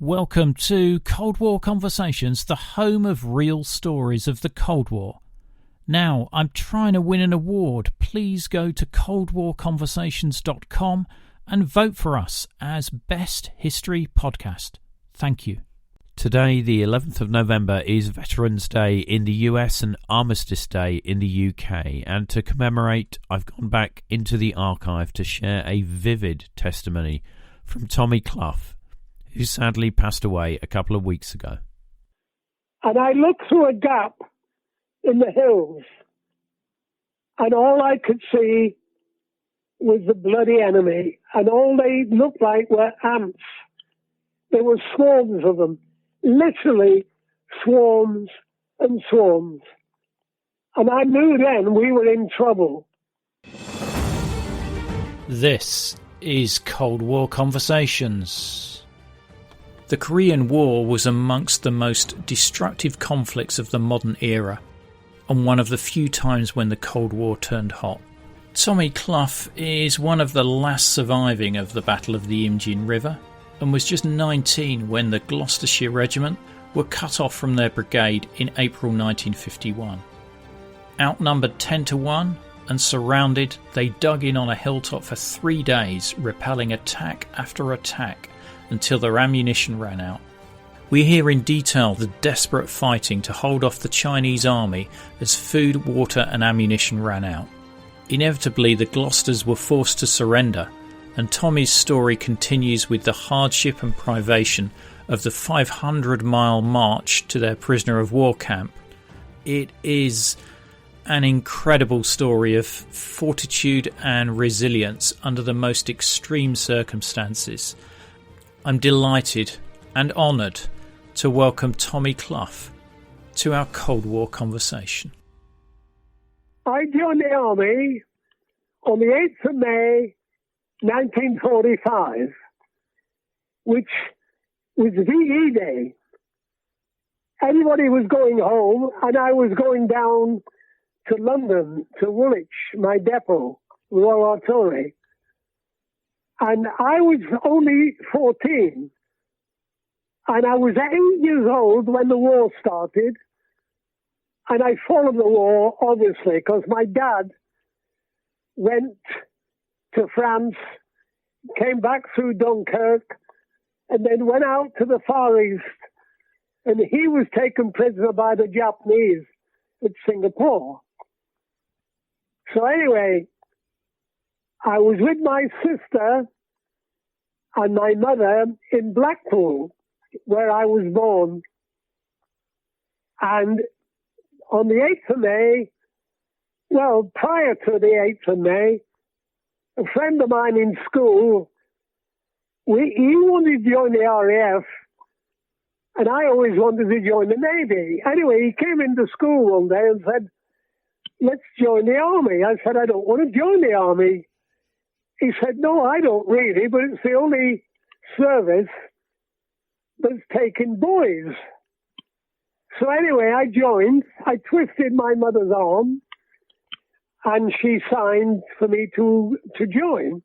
Welcome to Cold War Conversations, the home of real stories of the Cold War. Now, I'm trying to win an award. Please go to coldwarconversations.com and vote for us as Best History Podcast. Thank you. Today, the 11th of November, is Veterans Day in the US and Armistice Day in the UK. And to commemorate, I've gone back into the archive to share a vivid testimony from Tommy Clough, who sadly passed away a couple of weeks ago. And I looked through a gap in the hills, and all I could see was the bloody enemy, and all they looked like were ants. There were swarms of them, literally swarms and swarms. And I knew then we were in trouble. This is Cold War Conversations. The Korean War was amongst the most destructive conflicts of the modern era, and one of the few times when the Cold War turned hot. Tommy Clough is one of the last surviving of the Battle of the Imjin River, and was just 19 when the Gloucestershire Regiment were cut off from their brigade in April 1951. Outnumbered 10-1 and surrounded, they dug in on a hilltop for 3 days, repelling attack after attack, until their ammunition ran out. We hear in detail the desperate fighting to hold off the Chinese army as food, water and ammunition ran out. Inevitably, the Gloucesters were forced to surrender, and Tommy's story continues with the hardship and privation of the 500-mile march to their prisoner of war camp. It is an incredible story of fortitude and resilience under the most extreme circumstances. I'm delighted and honoured to welcome Tommy Clough to our Cold War conversation. I joined the army on the 8th of May 1945, which was VE Day. Everybody was going home, and I was going down to London, to Woolwich, my depot, Royal Artillery. And I was only 14, and I was 8 years old when the war started, and I followed the war, obviously, because my dad went to France, came back through Dunkirk, and then went out to the Far East, and he was taken prisoner by the Japanese at Singapore. So anyway, I was with my sister and my mother in Blackpool, where I was born. And on the 8th of May, well, prior to the 8th of May, a friend of mine in school, he wanted to join the RAF, and I always wanted to join the Navy. Anyway, he came into school one day and said, "Let's join the Army." I said, "I don't want to join the Army." He said, "No, I don't really, but it's the only service that's taking boys." So anyway, I joined. I twisted my mother's arm, and she signed for me to join.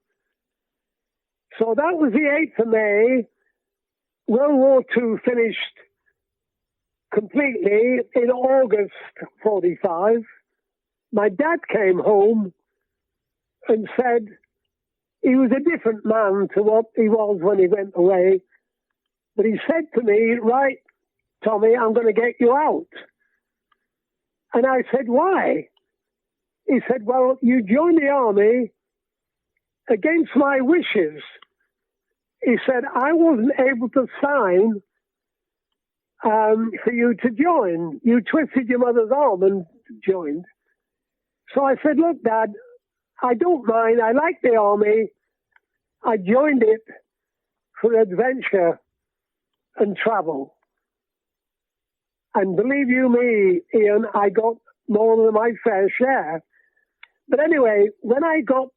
So that was the 8th of May. World War II finished completely in August 45. My dad came home and said he was a different man to what he was when he went away. But he said to me, "Right, Tommy, I'm going to get you out." And I said, "Why?" He said, "Well, you joined the army against my wishes." He said, "I wasn't able to sign for you to join. You twisted your mother's arm and joined." So I said, "Look, Dad, I don't mind. I like the army. I joined it for adventure and travel." And believe you me, Ian, I got more than my fair share. But anyway, when I got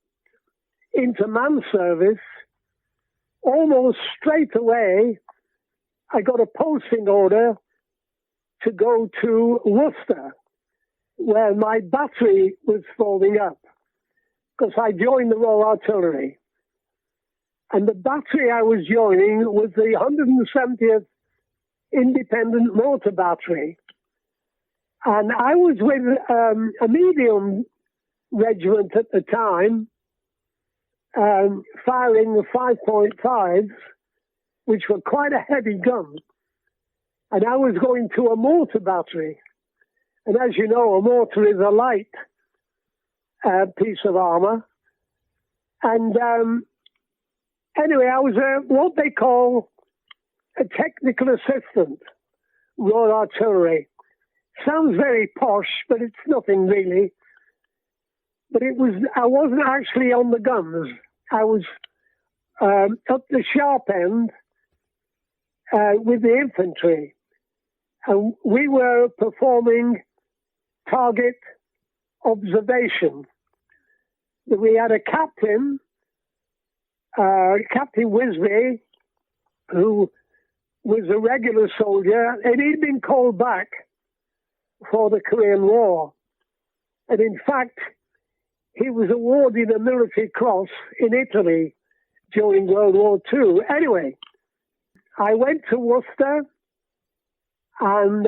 into man service, almost straight away, I got a posting order to go to Worcester, where my battery was folding up, because I joined the Royal Artillery. And the battery I was joining was the 170th Independent Motor Battery. And I was with a medium regiment at the time, firing the 5.5s, which were quite a heavy gun. And I was going to a mortar battery. And as you know, a mortar is a light piece of armor. And anyway, I was what they call a technical assistant, Royal Artillery. Sounds very posh, but it's nothing really. But I wasn't actually on the guns. I was up the sharp end with the infantry. And we were performing target observation. We had a captain, Captain Wisby, who was a regular soldier, and he'd been called back for the Korean War. And in fact, he was awarded a military cross in Italy during World War II. Anyway, I went to Worcester and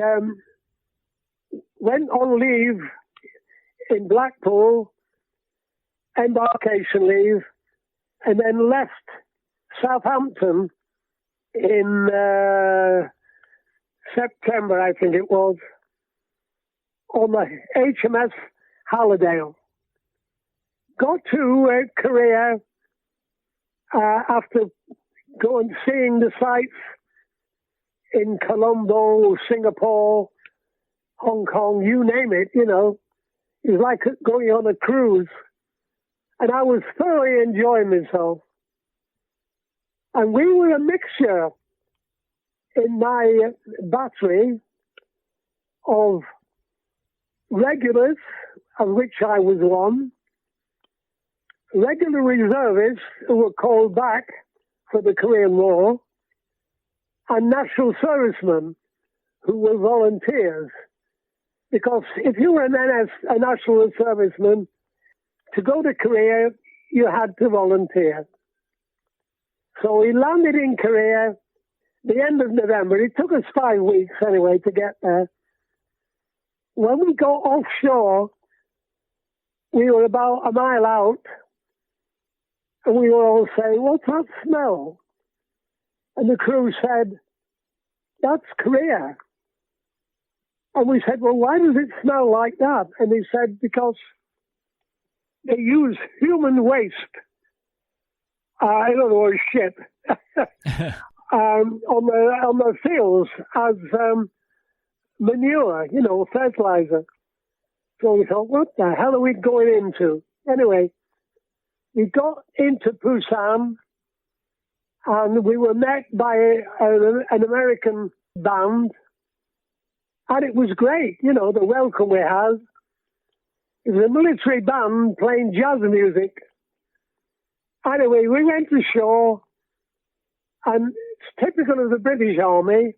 went on leave in Blackpool, embarkation leave, and then left Southampton in September, I think it was, on the HMS Hallidale. Got to Korea after going seeing the sights in Colombo, Singapore, Hong Kong, you name it, you know. It was like going on a cruise. And I was thoroughly enjoying myself. And we were a mixture in my battery of regulars, of which I was one, regular reservists who were called back for the Korean War, and national servicemen who were volunteers. Because if you were a national serviceman, to go to Korea, you had to volunteer. So we landed in Korea the end of November. It took us 5 weeks anyway to get there. When we got offshore, we were about a mile out, and we were all saying, "What's that smell?" And the crew said, "That's Korea." And we said, "Well, why does it smell like that?" And he said, "Because they use human waste, in other words, shit, on the fields as manure, you know, fertilizer." So we thought, what the hell are we going into? Anyway, we got into Busan, and we were met by an American band, and it was great, you know, the welcome we had. It was a military band playing jazz music. Anyway, we went to shore, and it's typical of the British Army,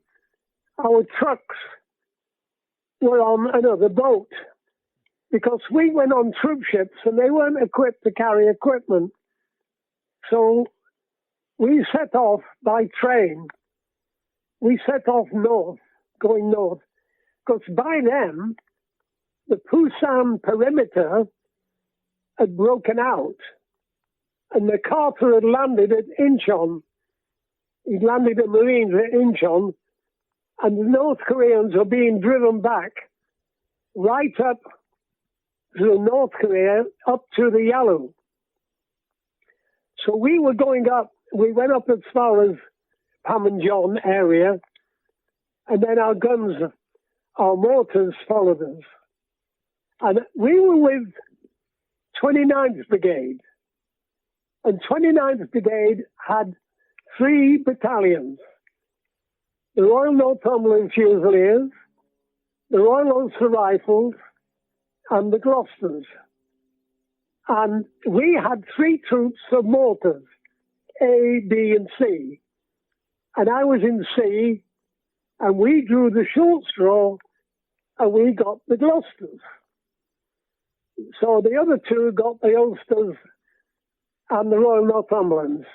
our trucks were on another boat, because we went on troop ships and they weren't equipped to carry equipment. So we set off by train. We set off north, going north, because by then the Busan perimeter had broken out, and MacArthur had landed at Incheon. He'd landed the Marines at Incheon, and the North Koreans were being driven back right up to North Korea, up to the Yalu. So we were going up, we went up as far as Panmunjom area, and then our guns, our mortars followed us. And we were with 29th Brigade. And 29th Brigade had 3 battalions. The Royal Northumberland Fusiliers, the Royal Ulster Rifles, and the Gloucesters. And we had 3 troops of mortars, A, B, and C. And I was in C, and we drew the short straw, and we got the Gloucesters. So the other 2 got the Ulsters and the Royal Northumberlands.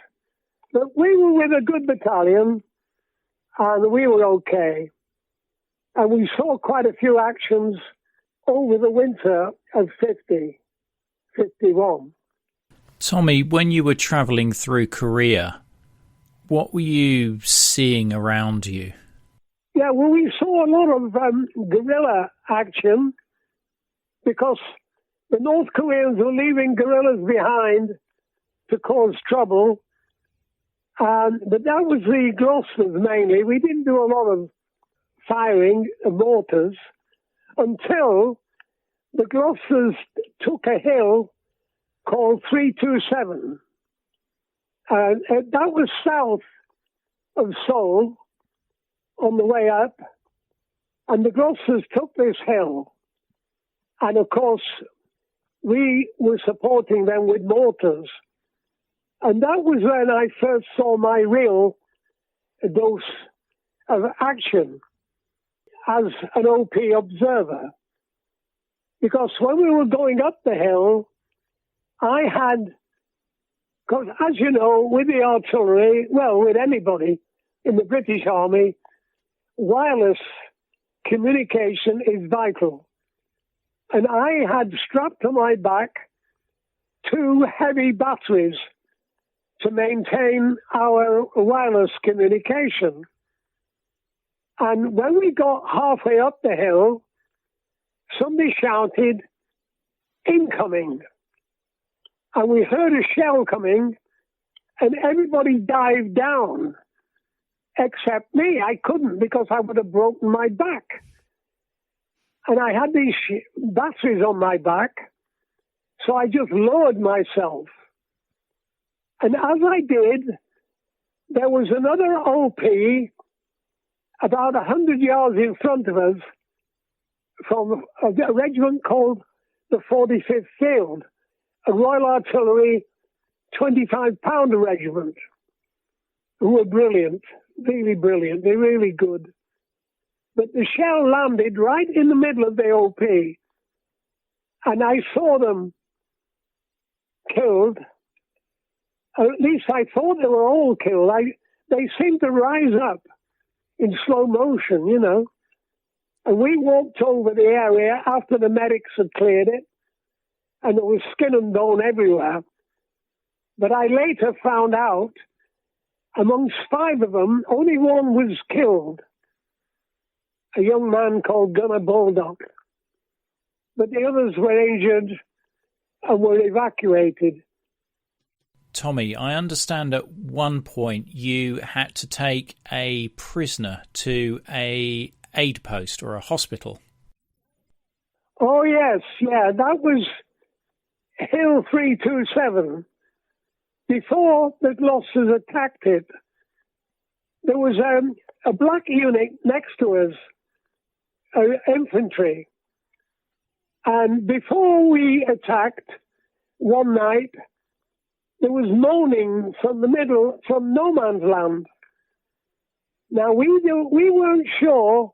But we were with a good battalion, and we were okay. And we saw quite a few actions over the winter of 51. Tommy, when you were travelling through Korea, what were you seeing around you? Yeah, well, we saw a lot of guerrilla action because the North Koreans were leaving guerrillas behind to cause trouble. But that was the Gloucesters mainly. We didn't do a lot of firing of mortars until the Gloucesters took a hill called 327. That was south of Seoul on the way up. And the Gloucesters took this hill. And of course, we were supporting them with mortars. And that was when I first saw my real dose of action as an OP observer. Because when we were going up the hill, I had, because as you know, with the artillery, well, with anybody in the British Army, wireless communication is vital. And I had strapped to my back 2 heavy batteries to maintain our wireless communication. And when we got halfway up the hill, somebody shouted, "Incoming." And we heard a shell coming, and everybody dived down, except me. I couldn't because I would have broken my back. And I had these batteries on my back, so I just lowered myself. And as I did, there was another OP about 100 yards in front of us from a regiment called the 45th Field, a Royal Artillery 25-pounder regiment, who were brilliant, really brilliant. They're really good. But the shell landed right in the middle of the OP, and I saw them killed. Or at least I thought they were all killed. They seemed to rise up in slow motion, you know. And we walked over the area after the medics had cleared it, and there was skin and bone everywhere. But I later found out, amongst 5 of them, only one was killed, a young man called Gunner Baldock. But the others were injured and were evacuated. Tommy, I understand at one point you had to take a prisoner to a aid post or a hospital. Oh, yes, yeah, that was Hill 327. Before the Gloucesters attacked it, there was a black unit next to us, infantry. And before we attacked, one night, there was moaning from no man's land. Now, we weren't sure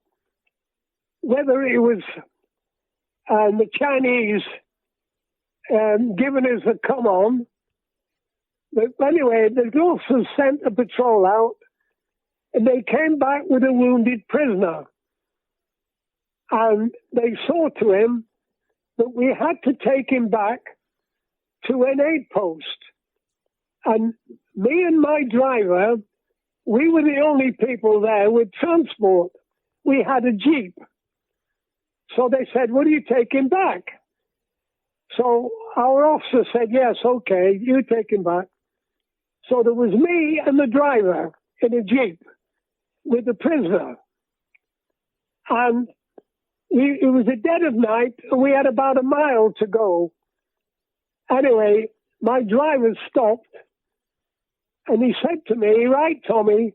whether it was the Chinese giving us a come on. But anyway, the Gloucesters sent a patrol out, and they came back with a wounded prisoner. And they saw to him that we had to take him back to an aid post. And me and my driver, we were the only people there with transport. We had a Jeep. So they said, "Will you take him back?" So our officer said, "Yes, okay, you take him back." So there was me and the driver in a Jeep with the prisoner. And it was the dead of night, and we had about a mile to go. Anyway, my driver stopped, and he said to me, "Right, Tommy,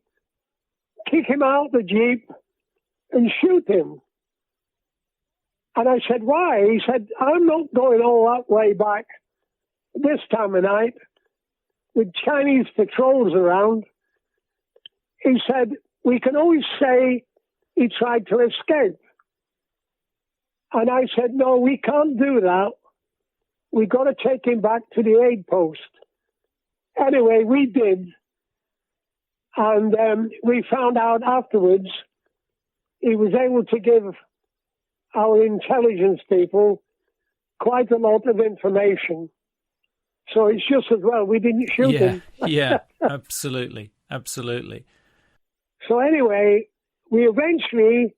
kick him out the Jeep and shoot him." And I said, "Why?" He said, "I'm not going all that way back this time of night with Chinese patrols around." He said, "We can always say he tried to escape." And I said, "No, we can't do that. We've got to take him back to the aid post." Anyway, we did. And we found out afterwards he was able to give our intelligence people quite a lot of information. So it's just as well we didn't shoot him. Yeah, absolutely, absolutely. So anyway, we eventually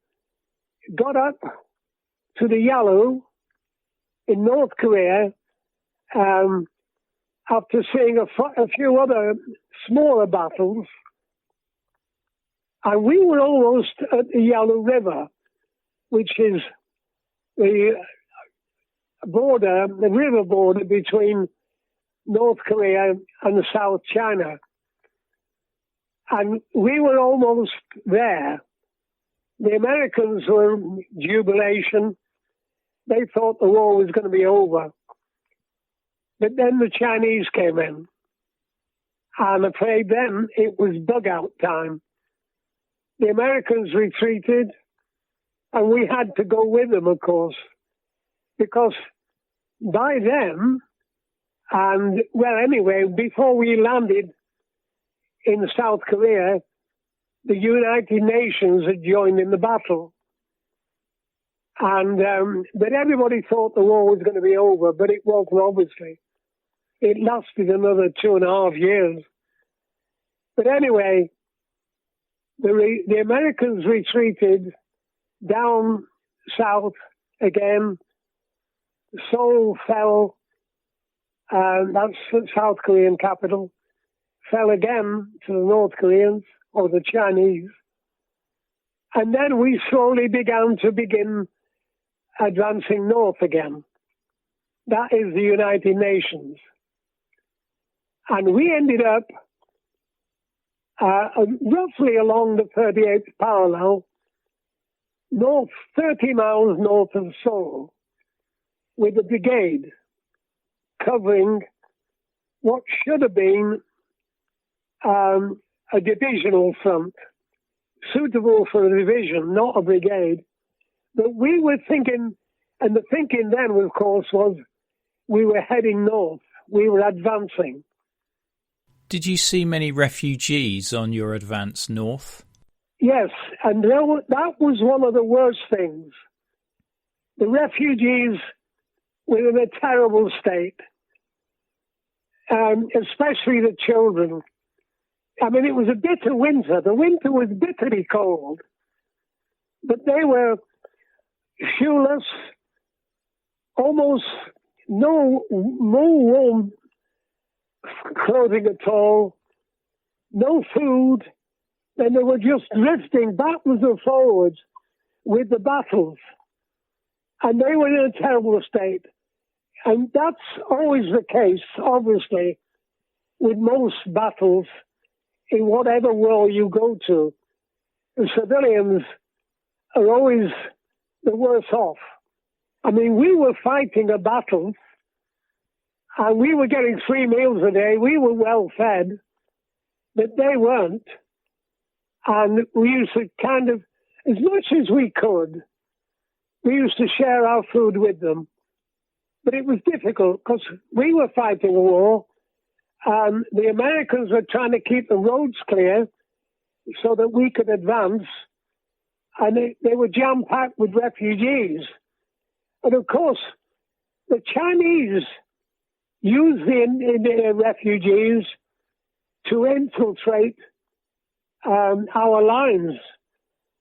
got up to the Yalu in North Korea after seeing a few other smaller battles. And we were almost at the Yalu River, which is the river border between North Korea and South China. And we were almost there. The Americans were in jubilation. They thought the war was going to be over. But then the Chinese came in. I'm afraid then it was dugout time. The Americans retreated, and we had to go with them, of course, because by then, and well, anyway, before we landed in South Korea, the United Nations had joined in the battle. And but everybody thought the war was going to be over, but it wasn't, obviously. It lasted another 2.5 years. But anyway, the Americans retreated down south again. Seoul fell, that's the South Korean capital, fell again to the North Koreans or the Chinese. And then we slowly began advancing north again. That is the United Nations. And we ended up roughly along the 38th parallel, 30 miles north of Seoul, with a brigade covering what should have been a divisional front, suitable for a division, not a brigade. But we were thinking, and the thinking then, of course, was we were heading north. We were advancing. Did you see many refugees on your advance north? Yes, and that was one of the worst things. The refugees were in a terrible state, especially the children. I mean, it was a bitter winter. The winter was bitterly cold, but they were shoeless, almost no warm clothing at all, no food, and they were just drifting backwards and forwards with the battles. And they were in a terrible state. And that's always the case, obviously, with most battles in whatever war you go to. The civilians are always the worse off. I mean, we were fighting a battle, and we were getting 3 meals a day. We were well fed, but they weren't. And we used to kind of, as much as we could, we used to share our food with them. But it was difficult because we were fighting a war, and the Americans were trying to keep the roads clear so that we could advance. And they were jam-packed with refugees. And of course, the Chinese used the refugees to infiltrate our lines.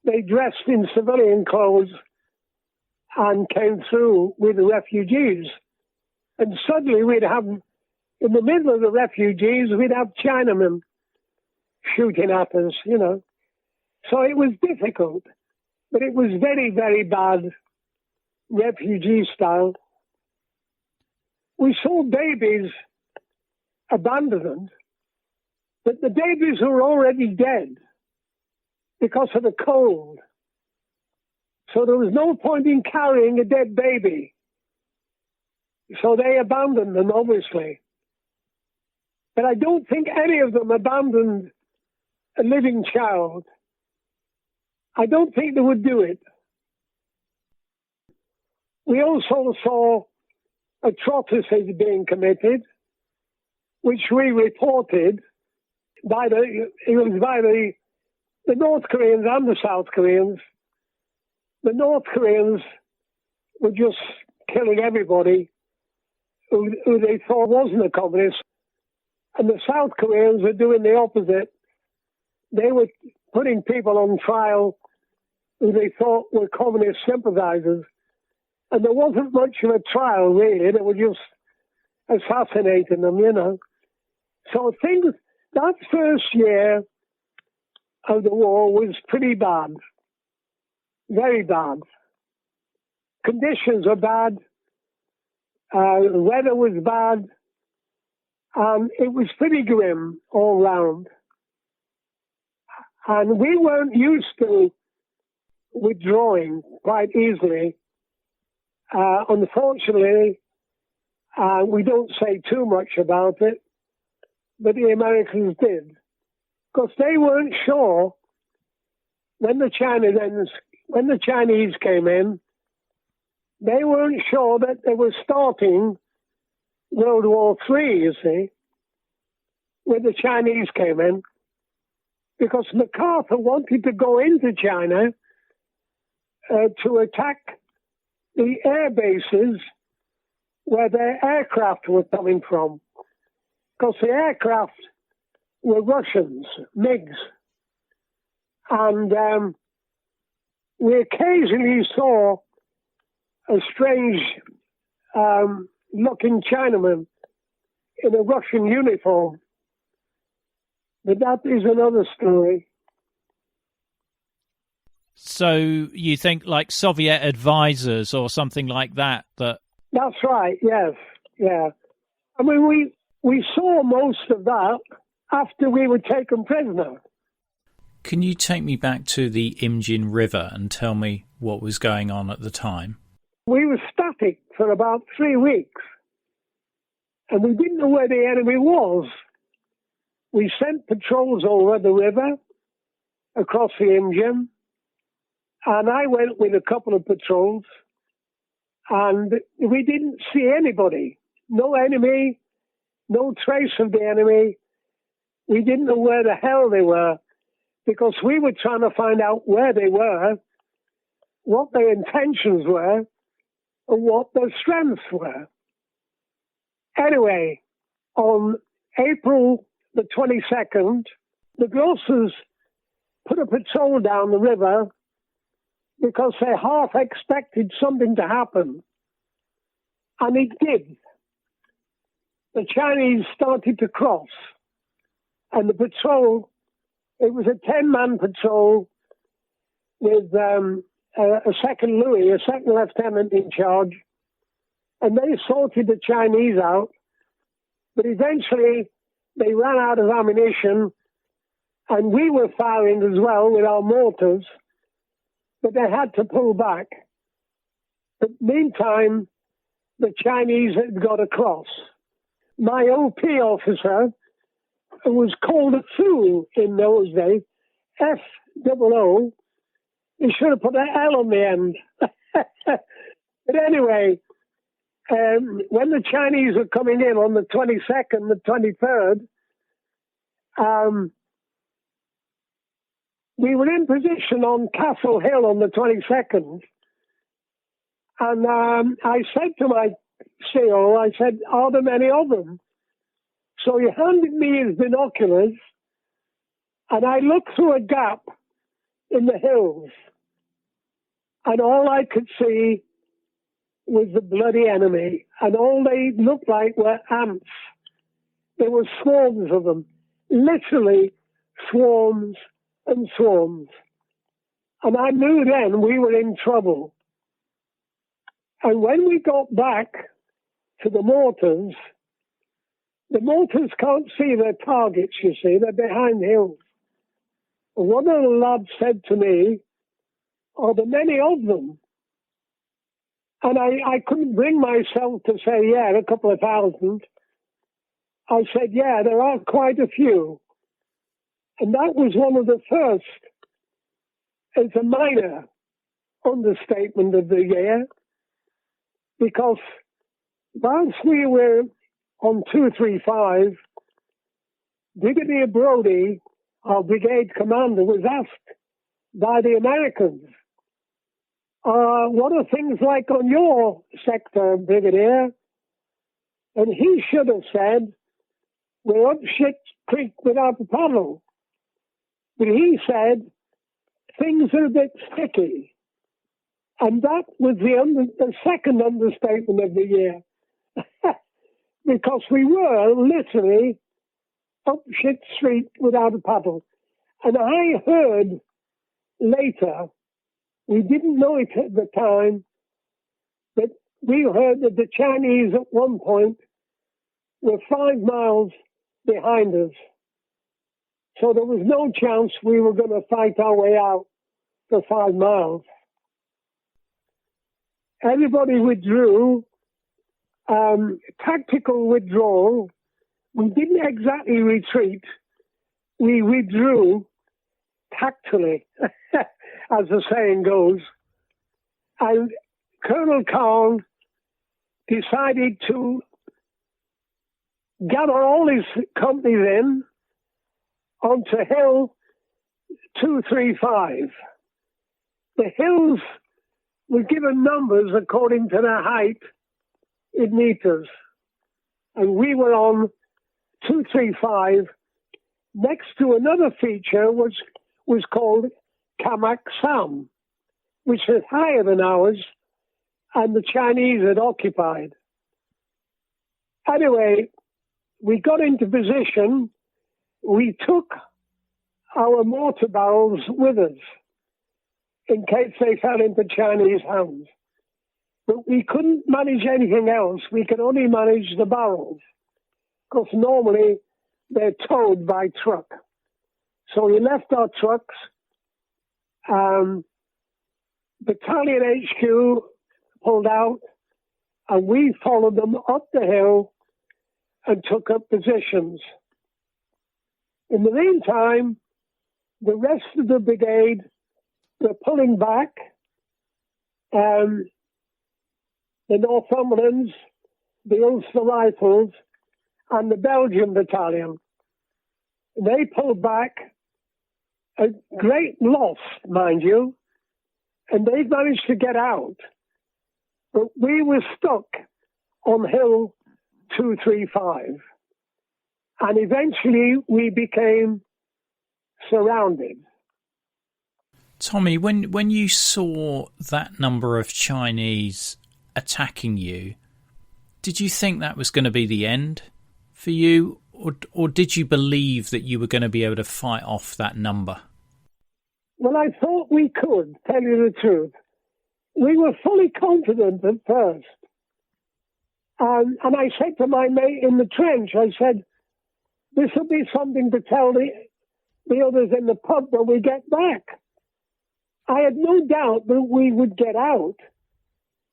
They dressed in civilian clothes and came through with the refugees. And suddenly we'd have, in the middle of the refugees, we'd have Chinamen shooting at us, you know. So it was difficult, but it was very, very bad refugee style. We saw babies abandoned, but the babies were already dead because of the cold. So there was no point in carrying a dead baby. So they abandoned them, obviously. But I don't think any of them abandoned a living child. I don't think they would do it. We also saw atrocities being committed, which we reported. it was by the North Koreans and the South Koreans. The North Koreans were just killing everybody who they thought wasn't a communist. And the South Koreans were doing the opposite. They were putting people on trial who they thought were communist sympathizers. And there wasn't much of a trial, really. They were just assassinating them, you know. So that first year of the war was pretty bad. Very bad. Conditions were bad. The weather was bad. And it was pretty grim all round. And we weren't used to withdrawing quite easily. Unfortunately, we don't say too much about it, but the Americans did. Because they weren't sure when the Chinese came in, they weren't sure that they were starting World War III, you see, when the Chinese came in, because MacArthur wanted to go into China to attack the air bases where their aircraft were coming from, because the aircraft were Russians, MiGs. And we occasionally saw a strange looking Chinaman in a Russian uniform. But that is another story. So you think like Soviet advisors or something like that? That's right, yes, yeah. I mean, we saw most of that after we were taken prisoner. Can you take me back to the Imjin River and tell me what was going on at the time? We were static for about 3 weeks, and we didn't know where the enemy was. We sent patrols over the river, across the Imjin, and I went with a couple of patrols, and we didn't see anybody. No enemy, no trace of the enemy. We didn't know where the hell they were, because we were trying to find out where they were, what their intentions were, and what their strengths were. Anyway, on April the 22nd, the Gloucesters put a patrol down the river because they half expected something to happen. And it did. The Chinese started to cross. And the patrol, it was a 10-man patrol with a second Louis, a second lieutenant in charge. And they sorted the Chinese out. But eventually, they ran out of ammunition, and we were firing as well with our mortars, but they had to pull back. But meantime, the Chinese had got across. My OP officer, who was called a fool in those days, FOO, he should have put an L on the end. But anyway, when the Chinese were coming in on the 22nd, the 23rd, we were in position on Castle Hill on the 22nd. And I said to my CO, I said, are there many of them? So he handed me his binoculars, and I looked through a gap in the hills. And all I could see was the bloody enemy, and all they looked like were ants. There were swarms of them, literally swarms and swarms. And I knew then we were in trouble. And when we got back to the mortars can't see their targets, you see, they're behind hills. And one of the lads said to me, are there many of them? And I couldn't bring myself to say, yeah, a couple of thousand. I said, yeah, there are quite a few. And that was one of the first. It's a minor understatement of the year, because whilst we were on 235, Brigadier Brodie, our brigade commander, was asked by the Americans, what are things like on your sector, Brigadier? And he should have said, we're up shit creek without a paddle. But he said, things are a bit sticky. And that was the second understatement of the year. Because we were literally up shit street without a paddle. And I heard later, we didn't know it at the time, but we heard that the Chinese at one point were 5 miles behind us. So there was no chance we were going to fight our way out for 5 miles. Everybody withdrew, tactical withdrawal. We didn't exactly retreat. We withdrew tactfully, as the saying goes. And Colonel Kong decided to gather all his companies in onto Hill 235. The hills were given numbers according to their height in meters. And we were on 235 next to another feature which was called Kamak Sam, which is higher than ours, and the Chinese had occupied. Anyway, we got into position. We took our mortar barrels with us in case they fell into Chinese hands. But we couldn't manage anything else. We could only manage the barrels, because normally they're towed by truck. So we left our trucks. Battalion HQ pulled out, and we followed them up the hill and took up positions. In the meantime, the rest of the brigade were pulling back. The Northumberlands, the Ulster Rifles, and the Belgian Battalion. They pulled back, a great loss, mind you, and they managed to get out. But we were stuck on Hill 235. And eventually we became surrounded. Tommy, when you saw that number of Chinese attacking you, did you think that was going to be the end for you? Or did you believe that you were going to be able to fight off that number? Well, I thought we could, tell you the truth. We were fully confident at first. And I said to my mate in the trench, I said, this will be something to tell the others in the pub when we get back. I had no doubt that we would get out,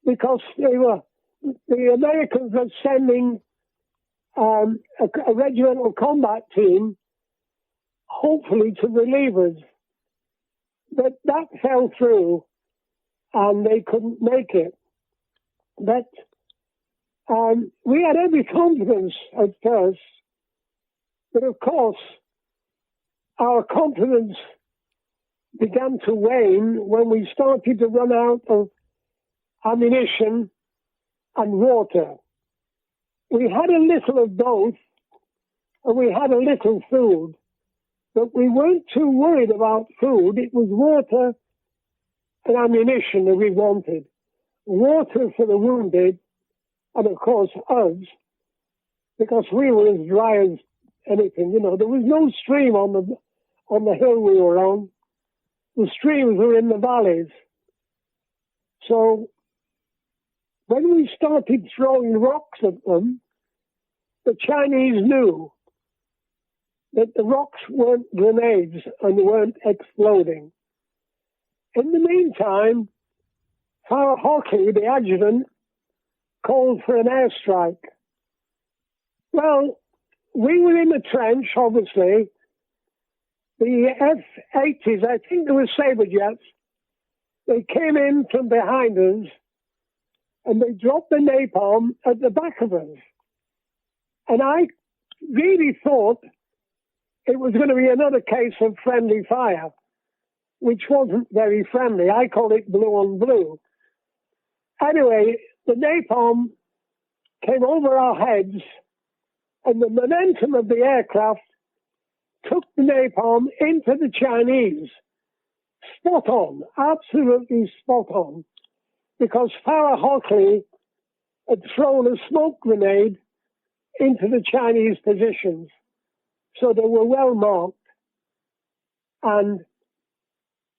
because the Americans were sending a regimental combat team, hopefully to relieve us. But that fell through, and they couldn't make it. But we had every confidence at first. But of course, our confidence began to wane when we started to run out of ammunition and water. We had a little of both, and we had a little food, but we weren't too worried about food. It was water and ammunition that we wanted. Water for the wounded, and of course us, because we were as dry as anything. You know, there was no stream on the hill we were on. The streams were in the valleys. So when we started throwing rocks at them, the Chinese knew that the rocks weren't grenades and weren't exploding. In the meantime, Farah Hockey, the adjutant, called for an airstrike. Well, we were in the trench, obviously. The F-80s, I think they were Sabre jets, they came in from behind us and they dropped the napalm at the back of us. And I really thought it was going to be another case of friendly fire, which wasn't very friendly. I call it blue on blue. Anyway, the napalm came over our heads, and the momentum of the aircraft took the napalm into the Chinese. Spot on, absolutely spot on, because Farah Hockley had thrown a smoke grenade into the Chinese positions. So they were well marked. And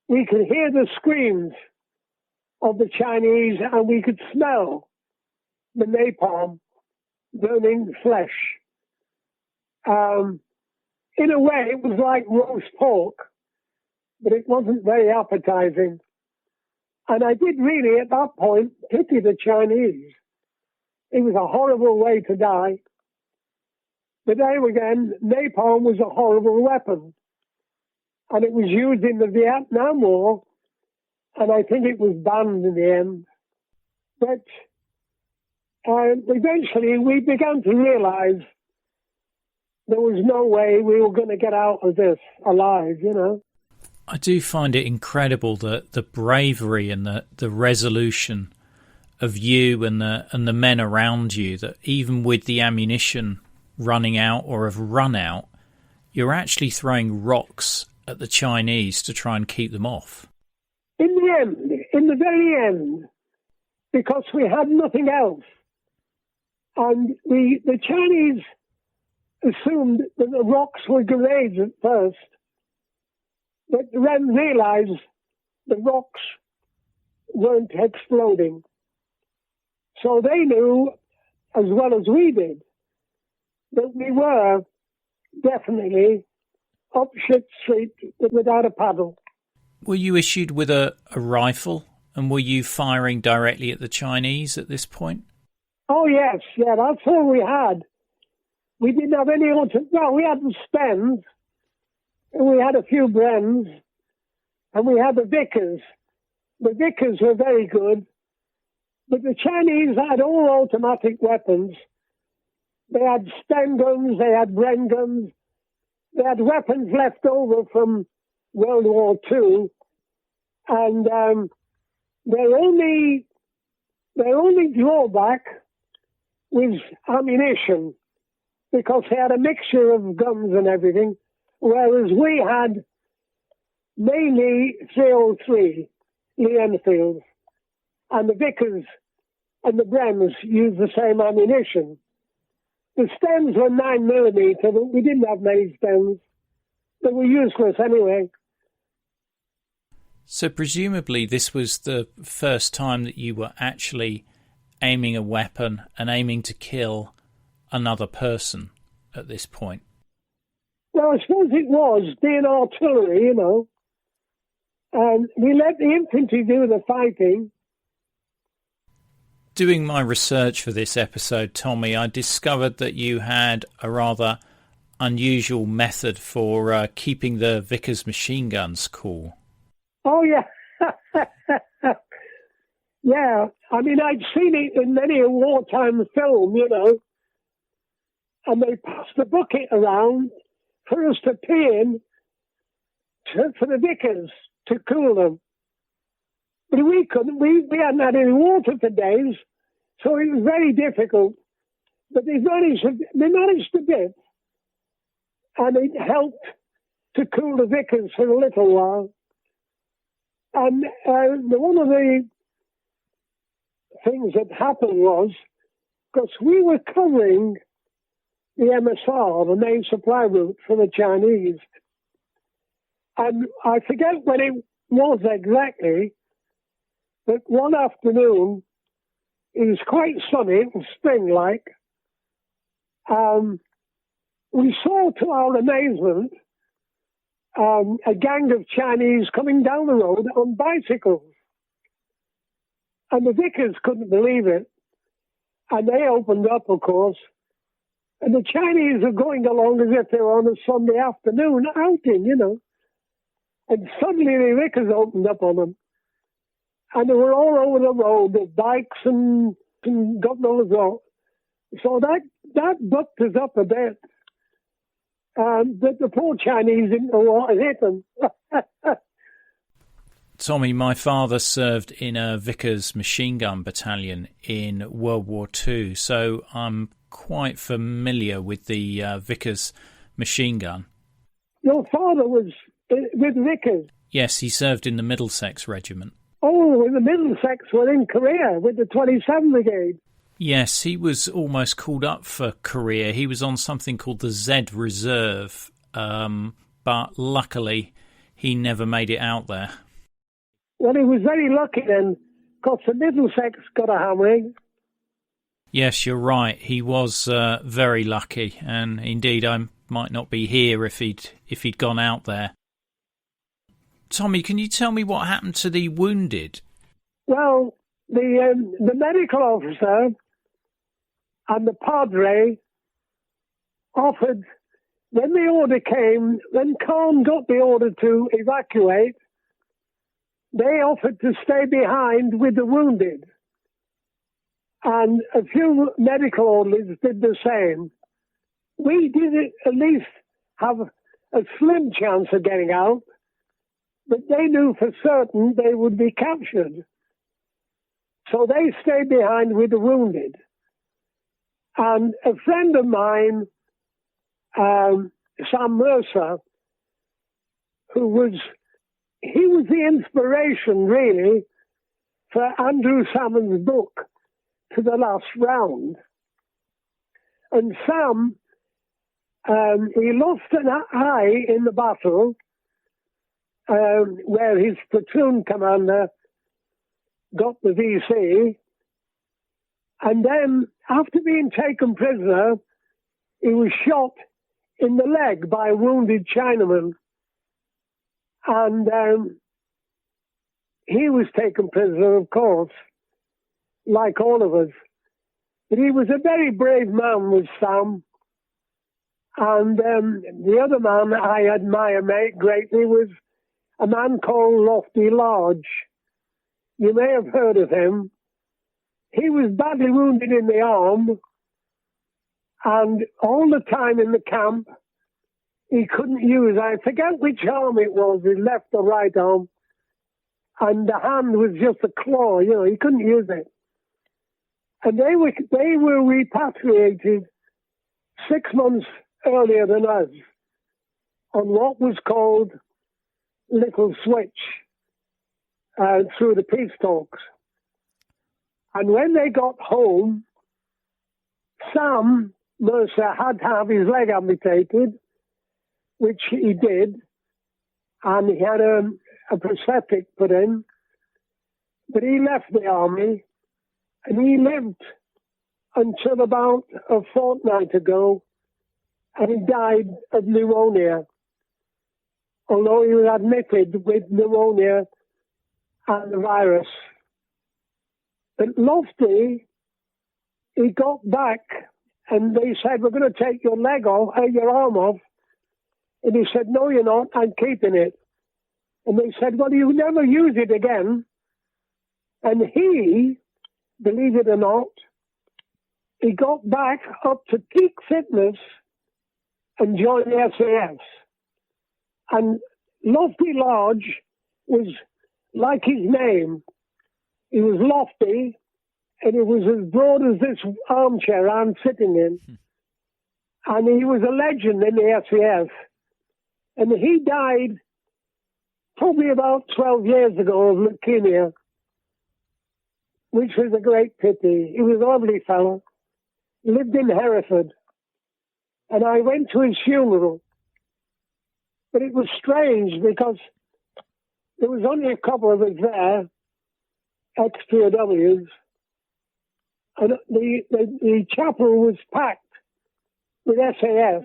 we could hear the screams of the Chinese, and we could smell the napalm burning flesh. In a way, it was like roast pork, but it wasn't very appetizing. And I did really, at that point, pity the Chinese. It was a horrible way to die. But there again, napalm was a horrible weapon. And it was used in the Vietnam War, and I think it was banned in the end. But eventually we began to realize there was no way we were going to get out of this alive, you know. I do find it incredible that the bravery and the resolution of you and the men around you, that even with the ammunition running out or have run out, you're actually throwing rocks at the Chinese to try and keep them off. In the end, in the very end, because we had nothing else, and the Chinese assumed that the rocks were grenades at first, but then realized the rocks weren't exploding. So they knew, as well as we did, that we were definitely up shit street without a paddle. Were you issued with a rifle, and were you firing directly at the Chinese at this point? Oh, yes. Yeah, that's all we had. We didn't have any well, we had the Spens, and we had a few Brens, and we had the Vickers. The Vickers were very good, but the Chinese had all automatic weapons. They had Sten guns, they had Bren guns, they had weapons left over from World War II, and their only drawback was ammunition, because they had a mixture of guns and everything, whereas we had mainly 303 Lee Enfields, and the Vickers and the Brems used the same ammunition. The Stens were 9mm, but we didn't have many Stens. They were useless anyway. So presumably this was the first time that you were actually aiming a weapon and aiming to kill another person at this point. Well, I suppose it was, being artillery, you know. And we let the infantry do the fighting. Doing my research for this episode, Tommy, I discovered that you had a rather unusual method for keeping the Vickers machine guns cool. Oh, yeah. Yeah, I mean, I'd seen it in many a wartime film, you know, and they passed the bucket around for us to pee in for the Vickers to cool them. But we couldn't, we hadn't had any water for days, so it was very difficult. But they managed a bit, and it helped to cool the Vickers for a little while. And one of the things that happened was, because we were covering the MSR, the main supply route for the Chinese, and I forget when it was exactly, but one afternoon, it was quite sunny, it was spring-like. We saw, to our amazement, a gang of Chinese coming down the road on bicycles. And the Vickers couldn't believe it. And they opened up, of course. And the Chinese were going along as if they were on a Sunday afternoon outing, you know. And suddenly the Vickers opened up on them. And they were all over the road, with bikes and God knows what. So that bucked us up a bit. but the poor Chinese didn't know what hit them. Tommy, my father served in a Vickers machine gun battalion in World War II, so I'm quite familiar with the Vickers machine gun. Your father was with Vickers? Yes, he served in the Middlesex Regiment. Oh, the Middlesex were in Korea with the 27 Brigade. Yes, he was almost called up for Korea. He was on something called the Z Reserve, but luckily he never made it out there. Well, he was very lucky then, because the Middlesex got a hammering. Yes, you're right. He was very lucky, and indeed I might not be here if he'd gone out there. Tommy, can you tell me what happened to the wounded? Well, the medical officer and the padre offered, when the order came, when Khan got the order to evacuate, they offered to stay behind with the wounded. And a few medical orderlies did the same. We did at least have a slim chance of getting out, but they knew for certain they would be captured. So they stayed behind with the wounded. And a friend of mine, Sam Mercer, he was the inspiration, really, for Andrew Salmon's book, To the Last Round. And Sam, he lost an eye in the battle, where his platoon commander got the VC. And then, after being taken prisoner, he was shot in the leg by a wounded Chinaman. And he was taken prisoner, of course, like all of us. But he was a very brave man, was Sam. And the other man I admire greatly was a man called Lofty Lodge. You may have heard of him. He was badly wounded in the arm, and all the time in the camp, he couldn't use, I forget which arm it was, his left or right arm, and the hand was just a claw, he couldn't use it. And they were repatriated 6 months earlier than us on what was called Little Switch through the peace talks. And when they got home, Sam Mercer had to have his leg amputated, which he did, and he had a prosthetic put in. But he left the army, and he lived until about a fortnight ago, and he died of pneumonia, although he was admitted with pneumonia and the virus. But Lofty, he got back, and they said, "We're going to take your leg off, your arm off." And he said, "No, you're not. I'm keeping it." And they said, "Well, you never use it again." And he, believe it or not, he got back up to peak fitness and joined the SAS. And Lofty Lodge was like his name. He was lofty, and it was as broad as this armchair I'm sitting in. And he was a legend in the SAS. And he died probably about 12 years ago of leukemia, which was a great pity. He was a lovely fellow. He lived in Hereford. And I went to his funeral. But it was strange because there was only a couple of us there, ex-POWs, and the chapel was packed with SAS,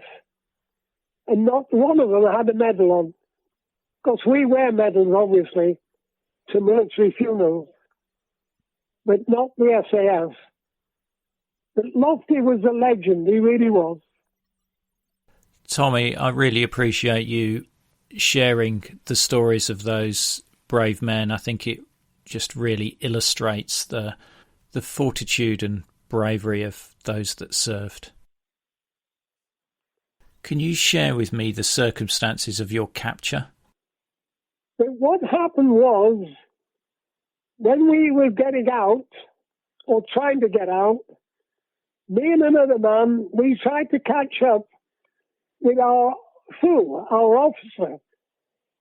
and not one of them had a medal on. Of course, we wear medals, obviously, to military funerals, but not the SAS. But Lofty was a legend, he really was. Tommy, I really appreciate you sharing the stories of those brave men. I think it just really illustrates the fortitude and bravery of those that served. Can you share with me the circumstances of your capture? But what happened was, when we were getting out, or trying to get out, me and another man, we tried to catch up with our fool, our officer,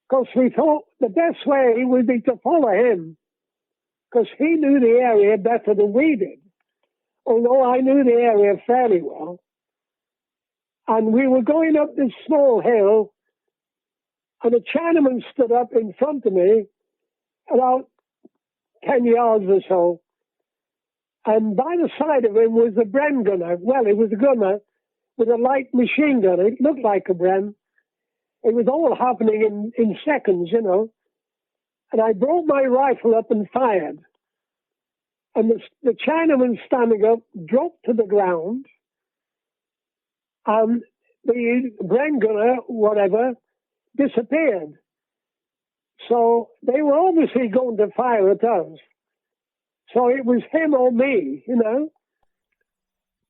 because we thought the best way would be to follow him, because he knew the area better than we did, although I knew the area fairly well. And we were going up this small hill, and a Chinaman stood up in front of me, about 10 yards or so. And by the side of him was a Bren gunner. Well, it was a gunner with a light machine gun. It looked like a Bren. It was all happening in seconds, you know. And I brought my rifle up and fired. And the Chinaman standing up dropped to the ground. And the Bren gunner, whatever, disappeared. So they were obviously going to fire at us. So it was him or me, you know.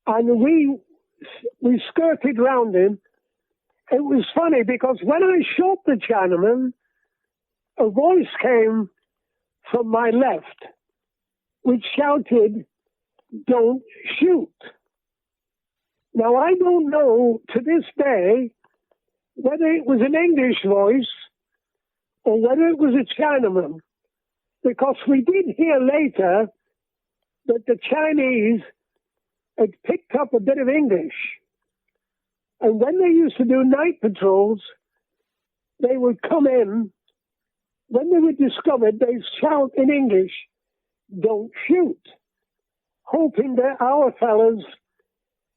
And we skirted round him. It was funny because when I shot the Chinaman, a voice came from my left which shouted, "Don't shoot." Now, I don't know to this day whether it was an English voice or whether it was a Chinaman, because we did hear later that the Chinese had picked up a bit of English. And when they used to do night patrols, they would come in. When they were discovered, they'd shout in English, "Don't shoot," hoping that our fellas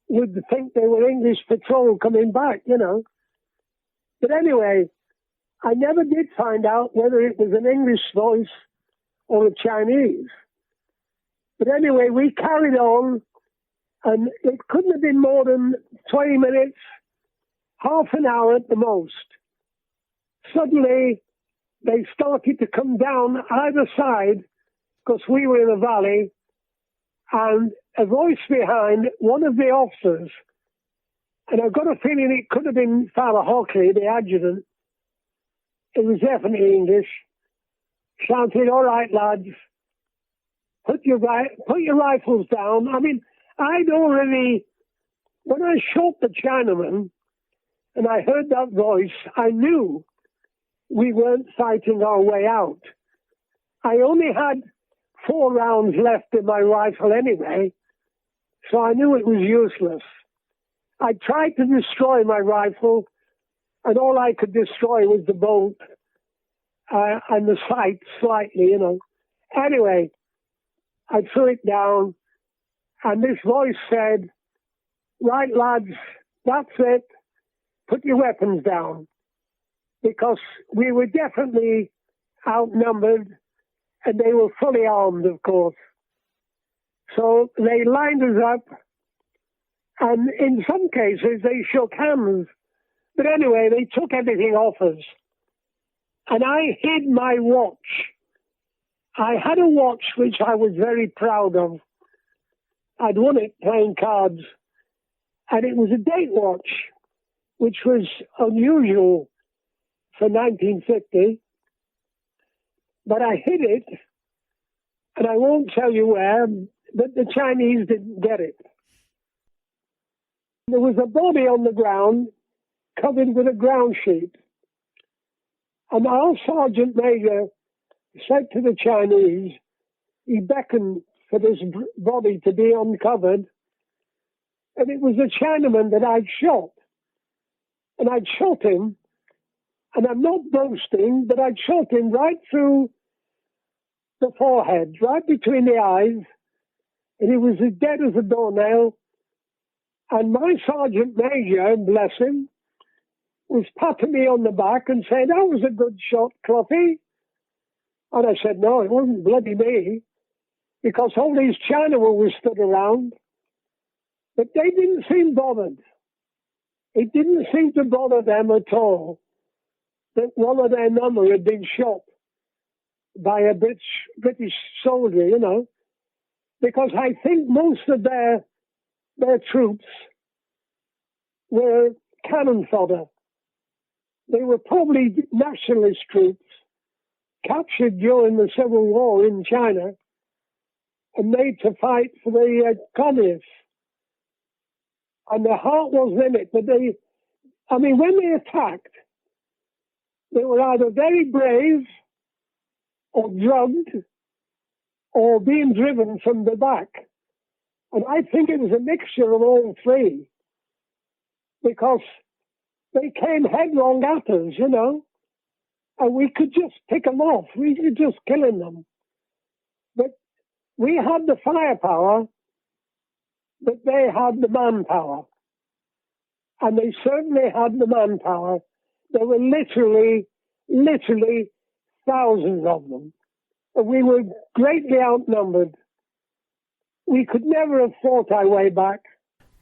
would think they were English patrol coming back, you know. But anyway, I never did find out whether it was an English voice or a Chinese. But anyway, we carried on, and it couldn't have been more than 20 minutes, half an hour at the most. Suddenly, they started to come down either side, because we were in a valley, and a voice behind one of the officers, and I've got a feeling it could have been Father Hockley, the adjutant. It was definitely English, shouting, "All right, lads, put your rifles down." I mean, I'd already, when I shot the Chinaman and I heard that voice, I knew we weren't fighting our way out. I only had 4 rounds left in my rifle anyway, so I knew it was useless. I tried to destroy my rifle, and all I could destroy was the bolt and the sight slightly, you know. Anyway, I threw it down, and this voice said, "Right, lads, that's it. Put your weapons down." Because we were definitely outnumbered, and they were fully armed, of course. So they lined us up, and in some cases they shook hands. But anyway, they took everything off us. And I hid my watch. I had a watch which I was very proud of. I'd won it playing cards. And it was a date watch, which was unusual for 1950. But I hid it, and I won't tell you where, but the Chinese didn't get it. There was a body on the ground covered with a ground sheet. And our sergeant major said to the Chinese, he beckoned for this body to be uncovered, and it was a Chinaman that I'd shot. And I'd shot him, and I'm not boasting, but I'd shot him right through the forehead, right between the eyes, and he was as dead as a doornail. And my sergeant major, bless him, was patting me on the back and saying, "That was a good shot, Cloughie." And I said, "No, it wasn't bloody me," because all these Chinamen were stood around. But they didn't seem bothered. It didn't seem to bother them at all that one of their number had been shot by a British soldier, you know, because I think most of their troops were cannon fodder. They were probably nationalist troops captured during the Civil War in China and made to fight for the communists. And their heart was in it. But when they attacked, they were either very brave or drugged or being driven from the back. And I think it was a mixture of all three, because they came headlong at us, and we could just pick them off. We were just killing them. But we had the firepower, but they had the manpower. And they certainly had the manpower. There were literally thousands of them. And we were greatly outnumbered. We could never have fought our way back.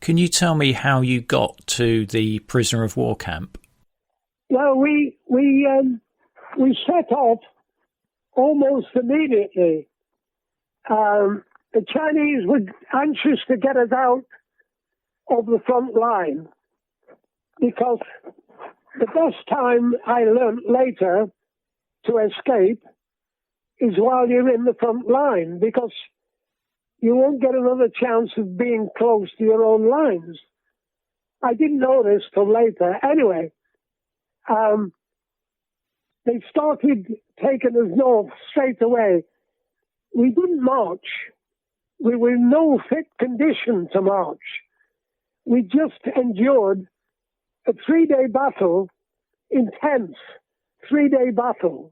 Can you tell me how you got to the prisoner of war camp? Well, we set off almost immediately. The Chinese were anxious to get us out of the front line, because the best time, I learned later, to escape is while you're in the front line, because you won't get another chance of being close to your own lines. I didn't know this till later. Anyway, they started taking us north straight away. We didn't march. We were in no fit condition to march. We just endured a 3-day battle, intense 3-day battle,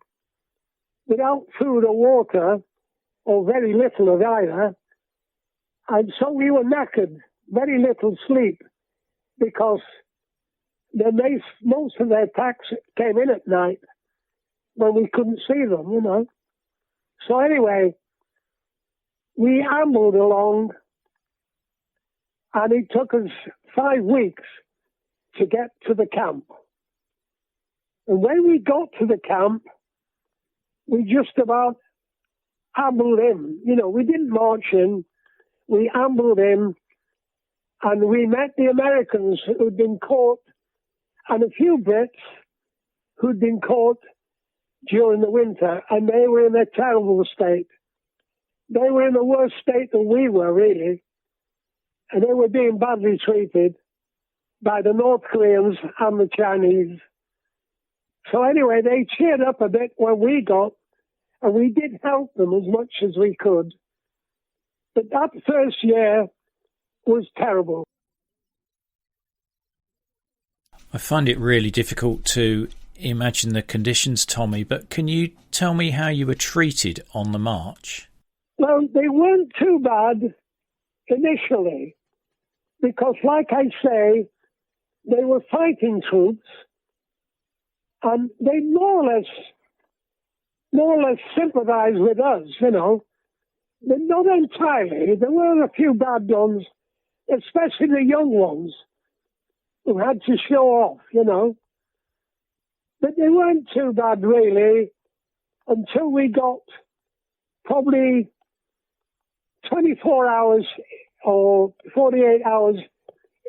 without food or water, or very little of either. And so we were knackered, very little sleep, because most of their attacks came in at night when we couldn't see them, So anyway, we ambled along, and it took us 5 weeks to get to the camp. And when we got to the camp, we just about ambled in. We didn't march in. We ambled in, and we met the Americans who'd been caught, and a few Brits who'd been caught during the winter, and they were in a terrible state. They were in a worse state than we were, really, and they were being badly treated by the North Koreans and the Chinese. So anyway, they cheered up a bit when we got, and we did help them as much as we could. But that first year was terrible. I find it really difficult to imagine the conditions, Tommy, but can you tell me how you were treated on the march? Well, they weren't too bad initially, because, like I say, they were fighting troops, and they more or less sympathized with us, But not entirely. There were a few bad ones, especially the young ones, who had to show off, But they weren't too bad, really, until we got probably 24 hours or 48 hours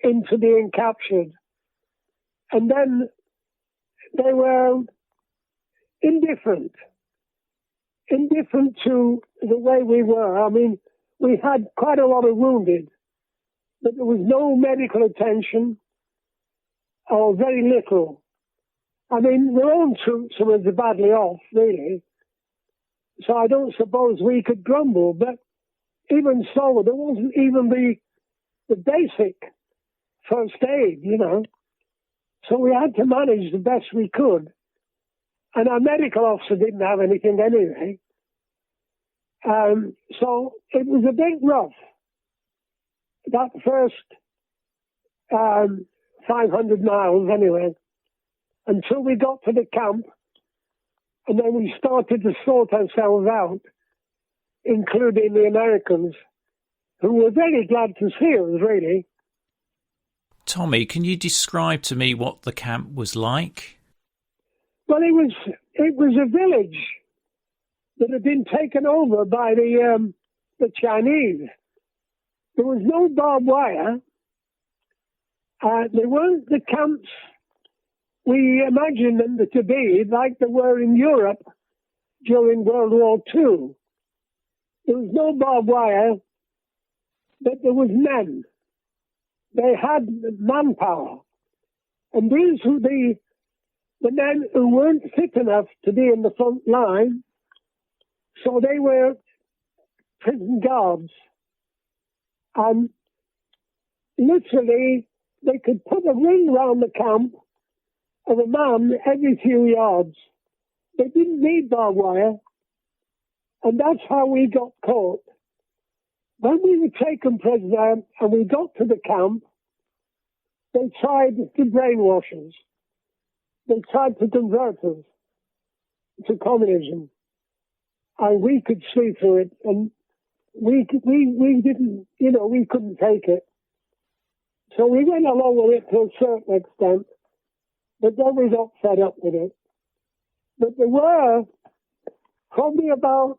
into being captured. And then they were indifferent to the way we were. I mean, we had quite a lot of wounded, but there was no medical attention, or very little. I mean, their own troops were badly off, really. So I don't suppose we could grumble, but even so, there wasn't even the basic first aid, So we had to manage the best we could. And our medical officer didn't have anything anyway. So it was a bit rough, that first 500 miles anyway, until we got to the camp, and then we started to sort ourselves out, including the Americans, who were very glad to see us, really. Tommy, can you describe to me what the camp was like? Well, it was a village that had been taken over by the Chinese. There was no barbed wire, They weren't the camps we imagined them to be, like they were in Europe during World War II. There was no barbed wire, but there was men. They had manpower. And these were the men who weren't fit enough to be in the front line, so they were prison guards. And literally, they could put a ring around the camp of a man every few yards. They didn't need barbed wire, and that's how we got caught. When we were taken prisoner and we got to the camp, they tried to brainwash us. They tried to convert us to communism, and we could see through it, and we didn't, we couldn't take it. So we went along with it to a certain extent, but then we got fed up with it. But there were probably about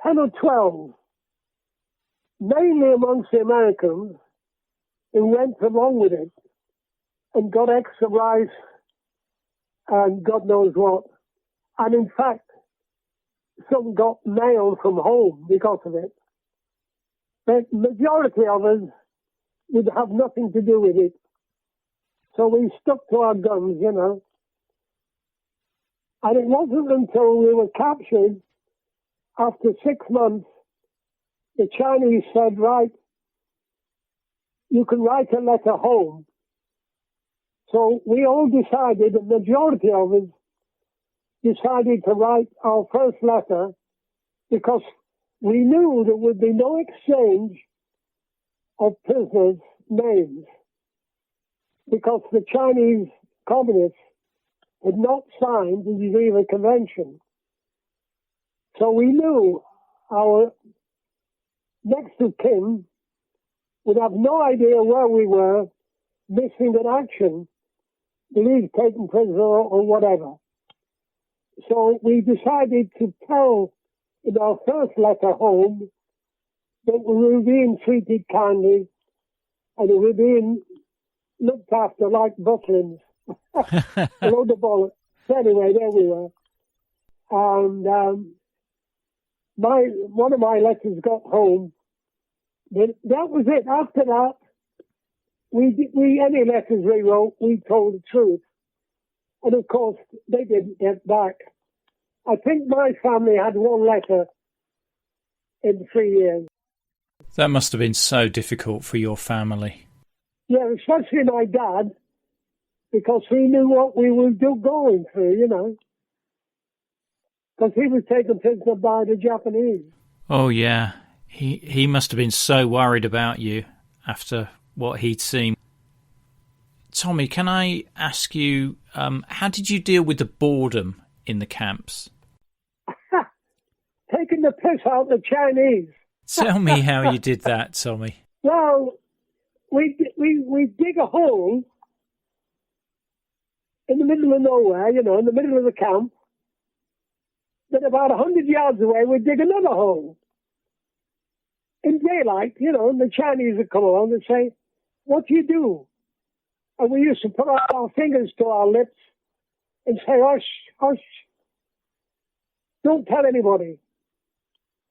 10 or 12, mainly amongst the Americans, who went along with it and got extra rice and God knows what. And in fact, some got mail from home because of it. But the majority of us would have nothing to do with it. So we stuck to our guns, And it wasn't until we were captured, after 6 months, the Chinese said, right, you can write a letter home. So we all decided, the majority of us decided to write our first letter because we knew there would be no exchange of prisoners' names because the Chinese communists had not signed the Geneva Convention. So we knew our next of kin would have no idea where we were, missing an action, believed taken prisoner or whatever. So we decided to tell in our first letter home that we were being treated kindly and we were being looked after like butlins. Below the bullet. So anyway, there we were. And one of my letters got home. But that was it. After that, any letters we wrote, we told the truth. And of course, they didn't get back. I think my family had one letter in 3 years. That must have been so difficult for your family. Yeah, especially my dad, because he knew what we were going through, Because he was taken prisoner by the Japanese. Oh, yeah. He must have been so worried about you after what he'd seen. Tommy, can I ask you, how did you deal with the boredom in the camps? Taking the piss out of the Chinese. Tell me how you did that, Tommy. Well, we dig a hole in the middle of nowhere, in the middle of the camp. Then about 100 yards away, we'd dig another hole. In daylight, and the Chinese would come along and say, what do you do? And we used to put our fingers to our lips and say, hush, hush, don't tell anybody.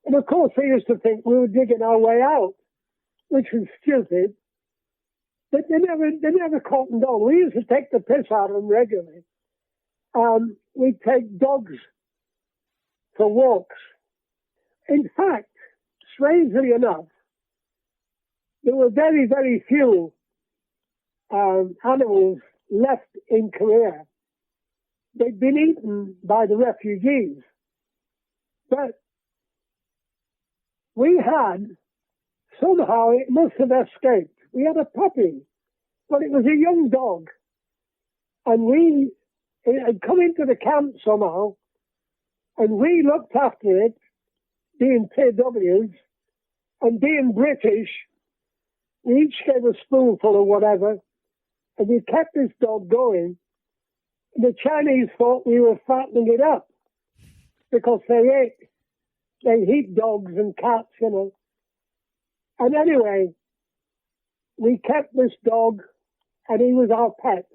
And of course, they used to think we were digging our way out, which was stupid. But they never cottoned on. We used to take the piss out of them regularly. We'd take dogs for walks. In fact, strangely enough, there were very, very few animals left in Korea. They'd been eaten by the refugees. But we had, somehow it must have escaped. We had a puppy, but it was a young dog. And it had come into the camp somehow, and we looked after it, being PWs, and being British, we each gave a spoonful or whatever, and we kept this dog going. And the Chinese thought we were fattening it up, because they eat dogs and cats, And anyway, we kept this dog, and he was our pet.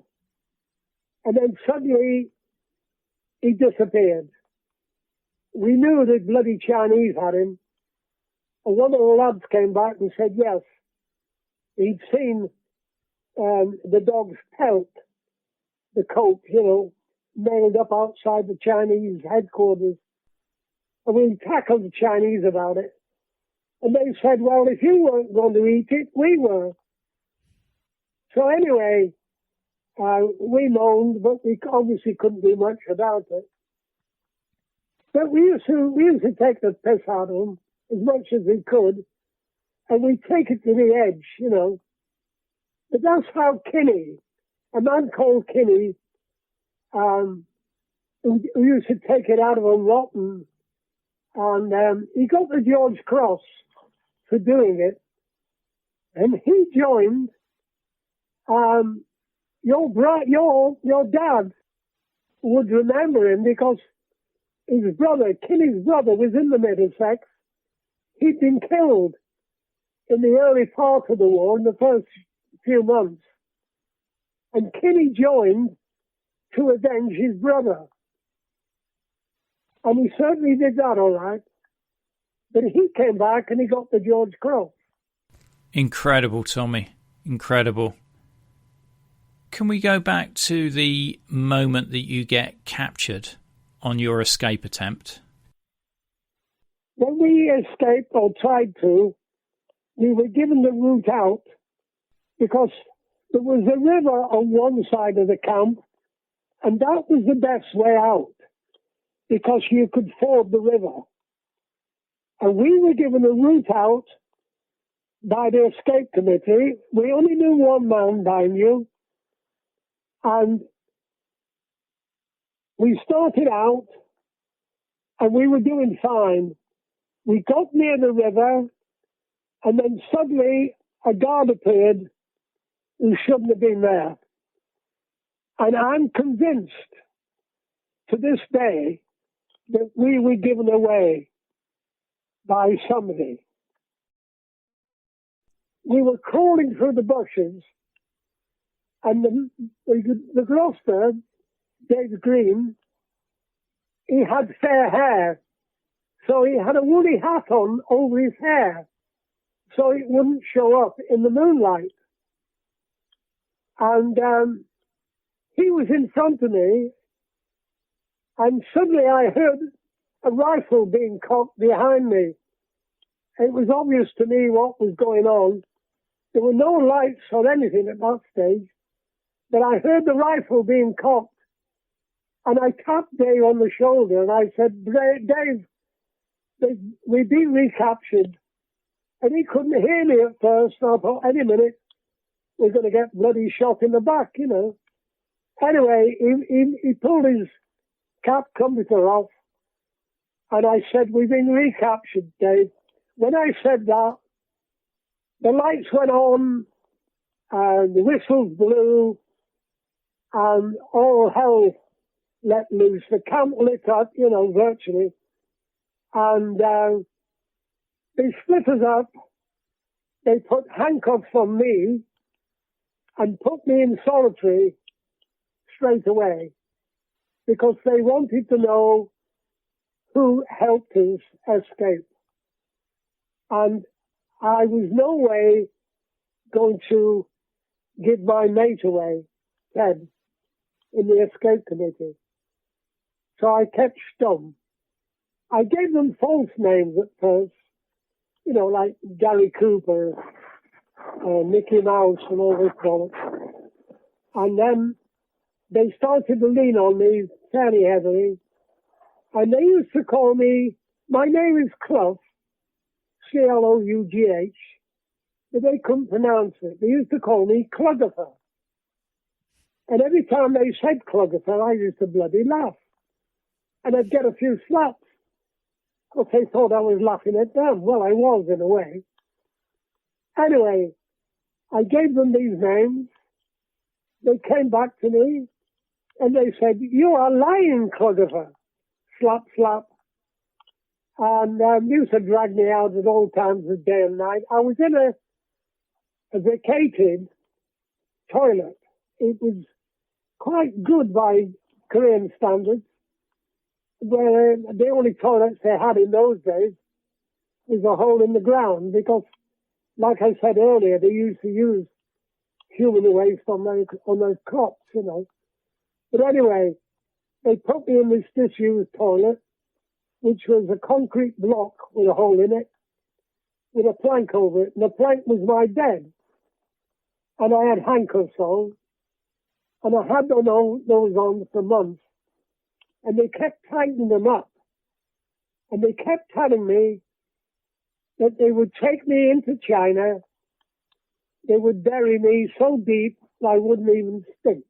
And then suddenly, he disappeared. We knew the bloody Chinese had him. And one of the lads came back and said, yes, he'd seen the dog's pelt, the coat, nailed up outside the Chinese headquarters. And we tackled the Chinese about it. And they said, well, if you weren't going to eat it, we were. So anyway, we moaned, but we obviously couldn't do much about it. But we used to take the piss out of them as much as we could, and we'd take it to the edge, But that's how Kinney, a man called Kinney, who used to take it out of a rotten, and he got the George Cross for doing it, and he joined your dad would remember him because his brother, Kinney's brother, was in the Middlesex. He'd been killed in the early part of the war, in the first few months. And Kinney joined to avenge his brother. And he certainly did that all right. But he came back and he got the George Cross. Incredible, Tommy. Incredible. Can we go back to the moment that you get captured on your escape attempt? When we escaped, or tried to, we were given the route out because there was a river on one side of the camp, and that was the best way out because you could ford the river. And we were given a route out by the escape committee. We only knew one man, mind you, and we started out, and we were doing fine. We got near the river, and then suddenly a guard appeared who shouldn't have been there. And I'm convinced to this day that we were given away by somebody. We were crawling through the bushes, and the Gloucester, Dave Green, he had fair hair. So he had a woolly hat on over his hair, so it wouldn't show up in the moonlight. And he was in front of me, and suddenly I heard a rifle being cocked behind me. It was obvious to me what was going on. There were no lights or anything at that stage, but I heard the rifle being cocked, and I tapped Dave on the shoulder, and I said, Dave, we'd been recaptured. And he couldn't hear me at first. And I thought, any minute, we're going to get bloody shot in the back, Anyway, he pulled his cap comforter off. And I said, we've been recaptured, Dave. When I said that, the lights went on, and the whistles blew, and all hell let loose. The camp lit up, virtually. And they split us up. They put handcuffs on me and put me in solitary straight away because they wanted to know who helped us escape. And I was no way going to give my mate away, Ted, in the escape committee. So I kept stum. I gave them false names at first, like Gary Cooper, Mickey Mouse and all this bollocks. And then they started to lean on me fairly heavily. And they used to call me, my name is Clough, Clough, but they couldn't pronounce it. They used to call me Cloggerfer. And every time they said Cloggerfer, I used to bloody laugh. And I'd get a few slaps. Because they thought I was laughing at them. Well, I was in a way. Anyway, I gave them these names. They came back to me and they said, you are lying, Cloggerfer. Slap, slap. And used to drag me out at all times of day and night. I was in a vacated toilet. It was quite good by Korean standards, where the only toilets they had in those days was a hole in the ground, because, like I said earlier, they used to use human waste on those crops, you know. But anyway, they put me in this disused toilet, which was a concrete block with a hole in it, with a plank over it, and the plank was my bed. And I had handcuffs on, and I had those on for months, and they kept tightening them up, and they kept telling me that they would take me into China, they would bury me so deep I wouldn't even stink.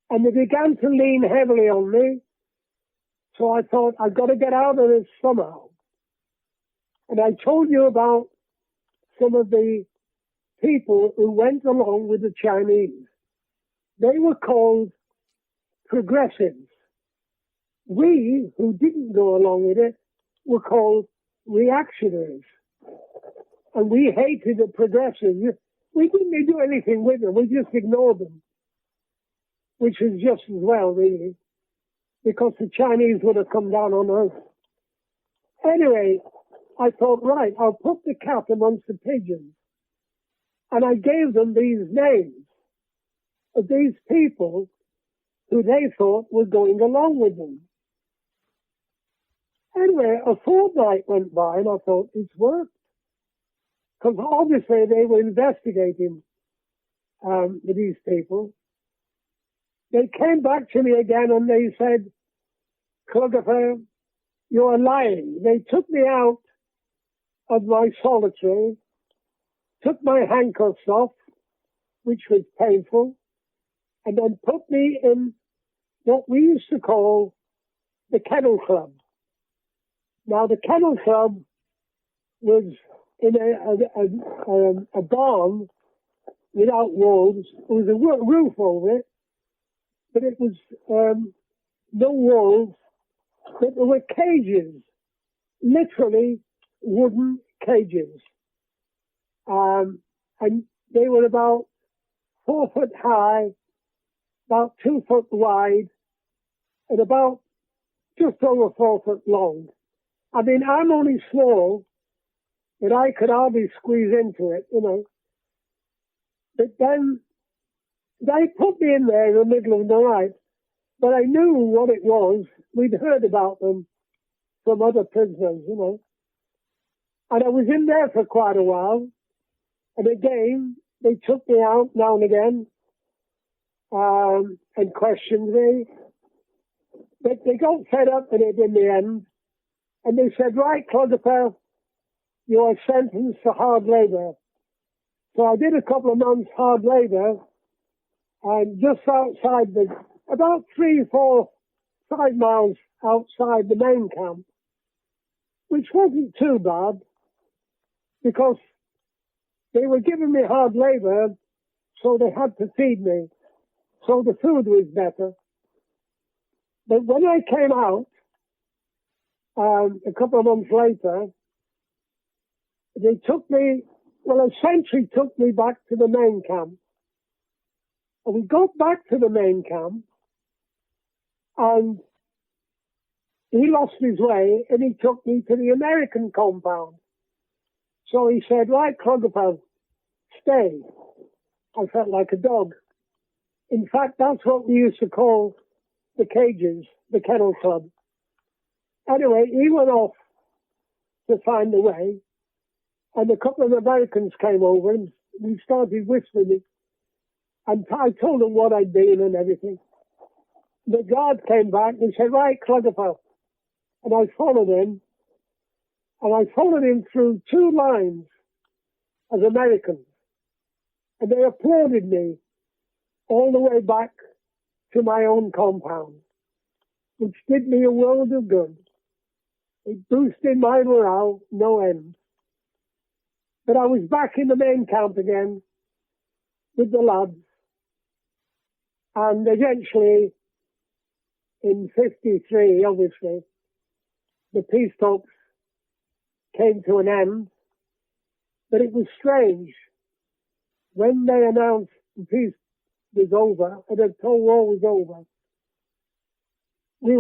And they began to lean heavily on me, so I thought, I've got to get out of this somehow. And I told you about some of the people who went along with the Chinese. They were called progressives. We, who didn't go along with it, were called reactionaries. And we hated the progressives. We didn't do anything with them. We just ignored them, which is just as well, really, because the Chinese would have come down on us. Anyway, I thought, right, I'll put the cat amongst the pigeons. And I gave them these names of these people who they thought were going along with them. Anyway, a fortnight went by, and I thought, it's worked. Because obviously they were investigating these people. They came back to me again and they said, Clough, you're lying. They took me out of my solitary, took my handcuffs off, which was painful, and then put me in what we used to call the Kennel Club. Now, the Kennel Club was in a barn without walls. There was a roof over it, but it was no walls. But there were cages, literally wooden cages. And they were about 4 foot high, about 2 foot wide, and about just over 4 foot long. I mean, I'm only small, but I could hardly squeeze into it, you know. But then they put me in there in the middle of the night, but I knew what it was. We'd heard about them from other prisoners, you know. And I was in there for quite a while. And again, they took me out now and again and questioned me. But they got fed up with it in the end. And they said, right, Clough, you are sentenced to hard labor. So I did a couple of months hard labor, and just outside about 3, 4, 5 miles outside the main camp, which wasn't too bad, because they were giving me hard labor, so they had to feed me. So the food was better. But when I came out, a couple of months later, they took me, well, a sentry took me back to the main camp. And we got back to the main camp, and he lost his way, and he took me to the American compound. So he said, right, Clough, stay. I felt like a dog. In fact, that's what we used to call the cages, the Kennel Club. Anyway, he went off to find a way, and a couple of Americans came over, and we started whispering. And I told them what I'd been and everything. The guard came back and said, right, Clough. And I followed him. And I followed him through 2 lines of Americans. And they applauded me all the way back to my own compound, which did me a world of good. It boosted my morale, no end. But I was back in the main camp again with the lads. And eventually, in 53, obviously, the peace talks came to an end. But it was strange. when they announced the peace was over and the Cold War was over, we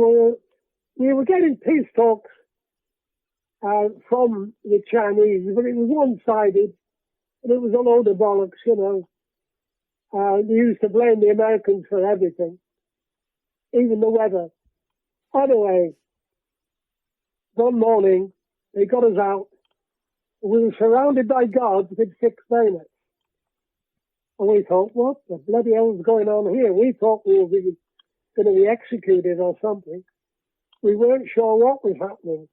were getting peace talks from the Chinese, but it was one-sided, and it was a load of bollocks, you know. They used to blame the Americans for everything, even the weather. Anyway, one morning, they got us out. We were surrounded by guards with 6 bayonets. And we thought, what the bloody hell is going on here? We thought we were going to be executed or something. We weren't sure what was happening.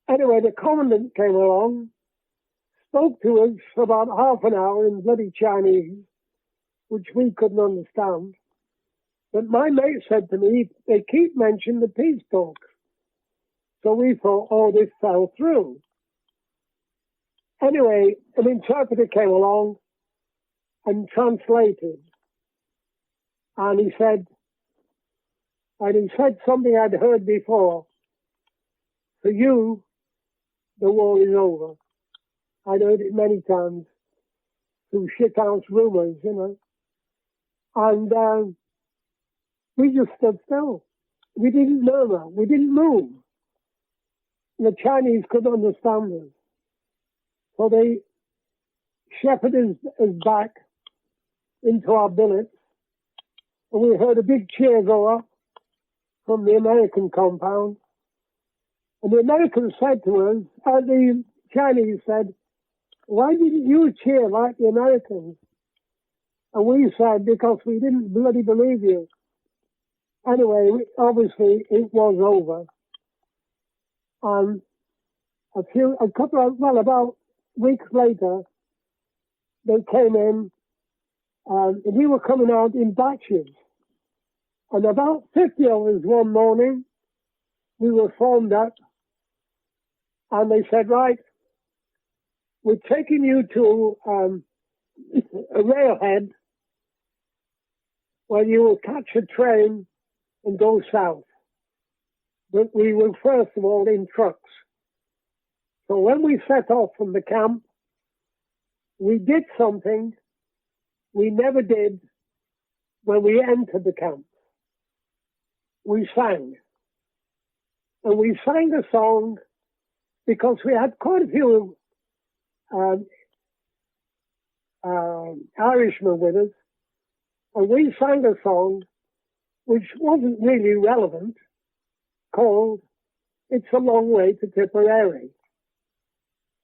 Anyway, the commandant came along, spoke to us for about half an hour in bloody Chinese, which we couldn't understand. But my mate said to me, they keep mentioning the peace talks. So we thought, oh, this fell through. Anyway, an interpreter came along and translated. And he said something I'd heard before. For you, the war is over. I'd heard it many times through shithouse rumors, you know. And we just stood still. We didn't murmur. We didn't move. The Chinese couldn't understand us. So they shepherded us back into our billets. And we heard a big cheer go up from the American compound. And the Americans said to us, the Chinese said, why didn't you cheer like the Americans? And we said, because we didn't bloody believe you. Anyway, obviously it was over. And about weeks later, they came in, and we were coming out in batches. And about 50 of us one morning, we were formed up, and they said, right, we're taking you to a railhead where you will catch a train and go south. But we were first of all in trucks. So when we set off from the camp, we did something we never did when we entered the camp. We sang. And we sang a song because we had quite a few Irishmen with us. And we sang a song which wasn't really relevant, called It's a Long Way to Tipperary.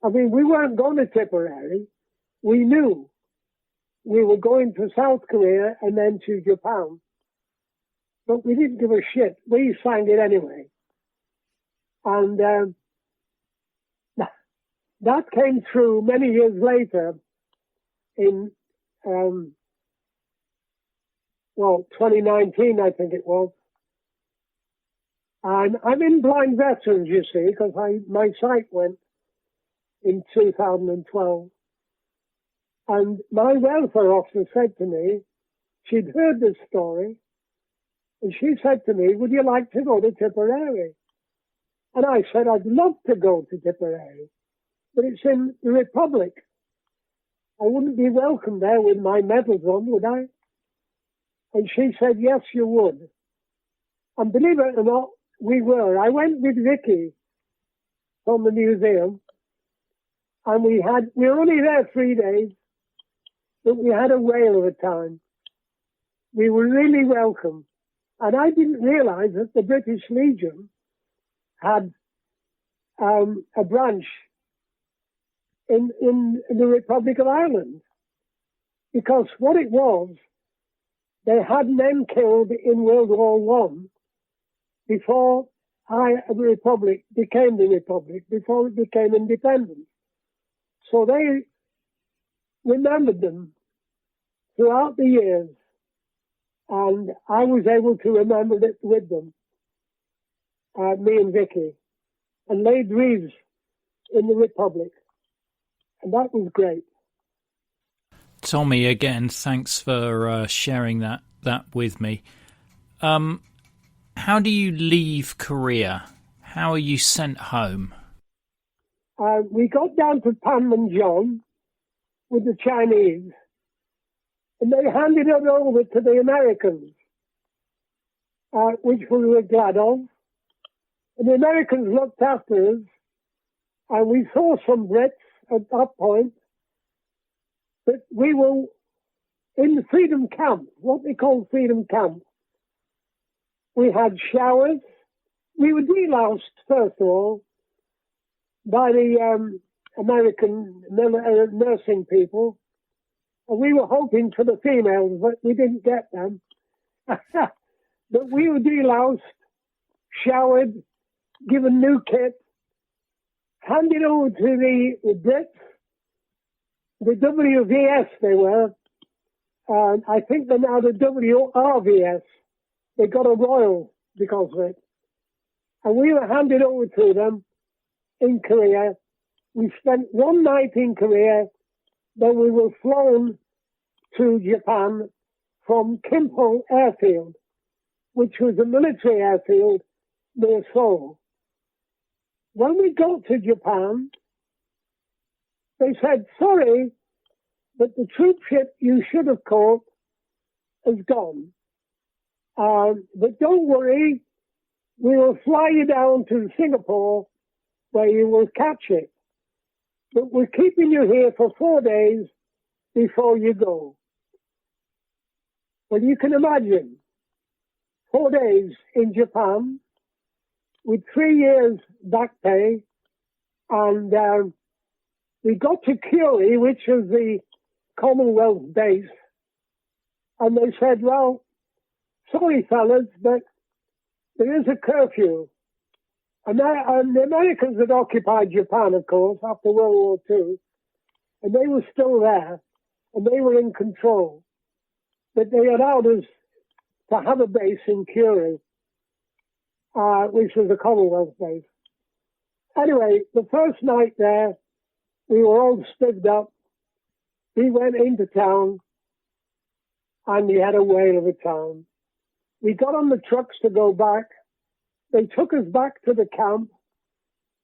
I mean, we weren't going to Tipperary. We knew we were going to South Korea and then to Japan. But we didn't give a shit. We sang it anyway. And that came through many years later in, 2019, I think it was. And I'm in Blind Veterans, you see, because my sight went in 2012. And my welfare officer said to me, she'd heard this story, and she said to me, would you like to go to Tipperary? And I said, I'd love to go to Tipperary, but it's in the Republic. I wouldn't be welcome there with my medals on, would I? And she said, yes, you would. And believe it or not, we were. I went with Vicky from the museum, and we were only there 3 days, but we had a whale of a time. We were really welcome. And I didn't realize that the British Legion had a branch in the Republic of Ireland. Because what it was, they had men killed in World War One before the Republic became the Republic, before it became independent. So they remembered them throughout the years, and I was able to remember it with them, me and Vicky, and laid wreaths in the Republic, and that was great. Tommy, again, thanks for sharing that with me. How do you leave Korea? How are you sent home? We got down to Panmunjom, with the Chinese, and they handed it over to the Americans, which we were glad of. And the Americans looked after us, and we saw some Brits at that point, but we were in the Freedom Camp, what they call Freedom Camp. We had showers. We were deloused, first of all, by the American nursing people. And we were hoping for the females, but we didn't get them. But we were deloused, showered, given new kit, handed over to the Brits, the WVS they were, and I think they're now the WRVS. They got a royal because of it. And we were handed over to them in Korea. We spent one night in Korea, then we were flown to Japan from Kimpo Airfield, which was a military airfield near Seoul. When we got to Japan, they said, sorry, but the troop ship you should have caught is gone. But don't worry, we will fly you down to Singapore where you will catch it. But we're keeping you here for 4 days before you go. Well, you can imagine 4 days in Japan with 3 years back pay, and we got to Curie, which was the Commonwealth base, and they said, well, sorry fellas, but there is a curfew. And the Americans had occupied Japan, of course, after World War II, and they were still there, and they were in control. But they allowed us to have a base in Curie, which was a Commonwealth base. Anyway, the first night there, we were all stood up. We went into town, and we had a whale of a time. We got on the trucks to go back. They took us back to the camp.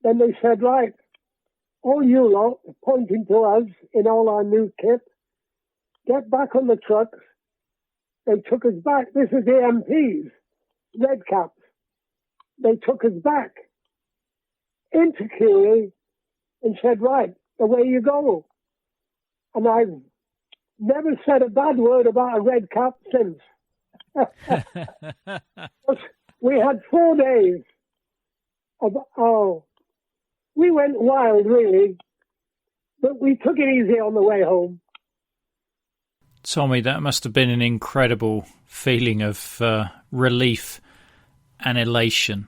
Then they said, right, all you lot, pointing to us in all our new kit, get back on the trucks. They took us back. This is the MPs, red caps. They took us back into Curie and said, right, away you go. And I've never said a bad word about a red cap since. We had 4 days of, we went wild really, but we took it easy on the way home. Tommy, that must have been an incredible feeling of relief and elation.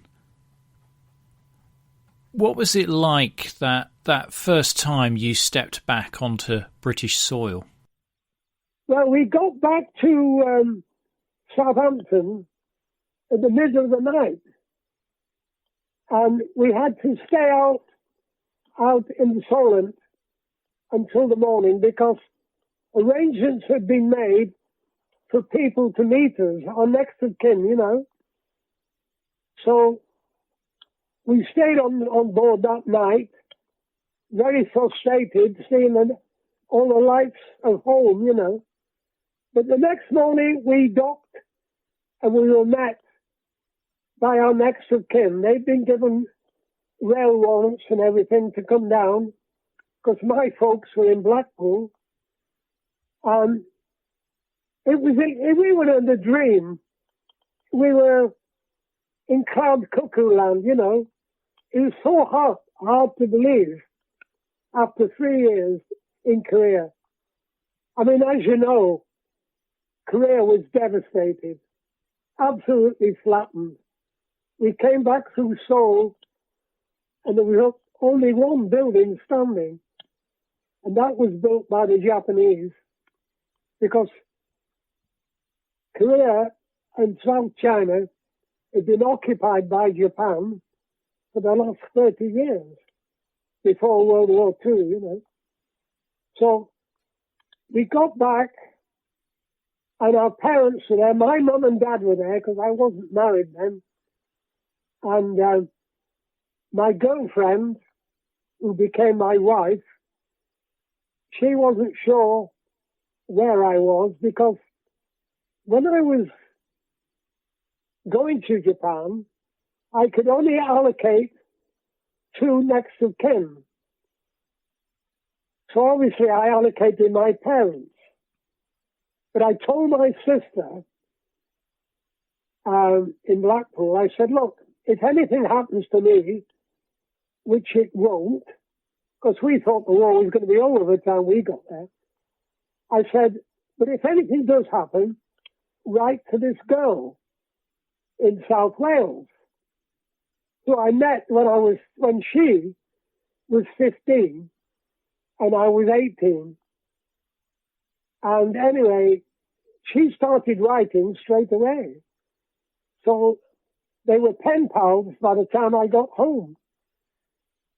What was it like that first time you stepped back onto British soil? Well, we got back to Southampton in the middle of the night, and we had to stay out in the Solent until the morning because arrangements had been made for people to meet us, our next of kin, you know. So we stayed on board that night, very frustrated, seeing all the lights of home, you know. But the next morning we docked and we were met by our next of kin. They'd been given rail warrants and everything to come down because my folks were in Blackpool. We were in the dream. We were in cloud cuckoo land, you know. It was so hard to believe after 3 years in Korea. I mean, as you know, Korea was devastated, absolutely flattened. We came back through Seoul, and there was only one building standing, and that was built by the Japanese, because Korea and South China had been occupied by Japan for the last 30 years, before World War II, you know. So we got back, and our parents were there. My mum and dad were there, because I wasn't married then. And my girlfriend, who became my wife, she wasn't sure where I was, because when I was going to Japan, I could only allocate 2 next of kin. So obviously I allocated my parents. But I told my sister in Blackpool, I said, look, if anything happens to me, which it won't, because we thought the war was going to be over by the time we got there, I said, but if anything does happen, write to this girl in South Wales, who I met when she was 15 and I was 18. And anyway, she started writing straight away. So they were pen pals by the time I got home.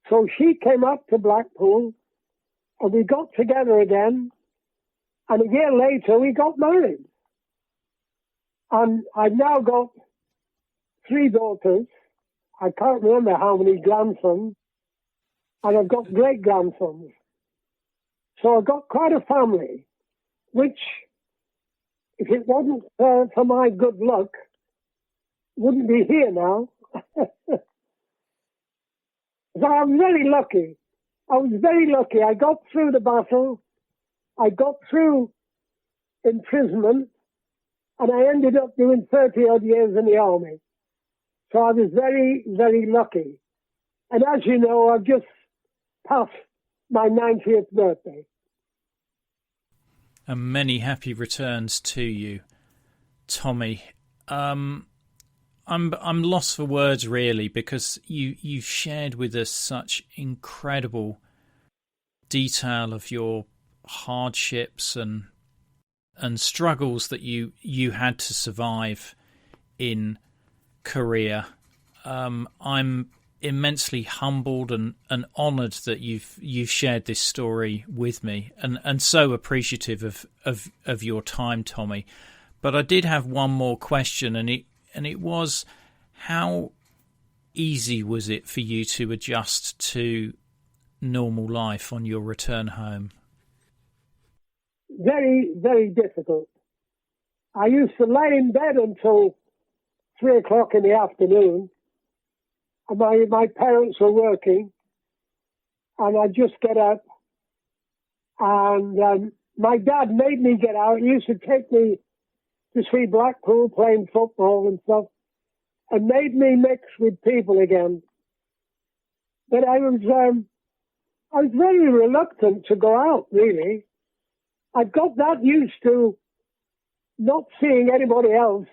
So she came up to Blackpool and we got together again. And a year later, we got married. And I've now got 3 daughters. I can't remember how many grandsons. And I've got great-grandsons. So I've got quite a family, which, if it wasn't for my good luck, wouldn't be here now. So I'm very lucky. I was very lucky. I got through the battle. I got through imprisonment. And I ended up doing 30-odd years in the army. So I was very, very lucky. And as you know, I've just passed my 90th birthday. And many happy returns to you, Tommy. I'm lost for words, really, because you've shared with us such incredible detail of your hardships and struggles that you had to survive in Korea. I'm immensely humbled and honoured that you've shared this story with me, and so appreciative of your time, Tommy. But I did have one more question, and it was, how easy was it for you to adjust to normal life on your return home? Very, very difficult. I used to lay in bed until 3 o'clock in the afternoon, and my parents were working, and I'd just get up, and my dad made me get out. He used to take me to see Blackpool playing football and stuff, and made me mix with people again. But I was very reluctant to go out, really. I've got that used to not seeing anybody else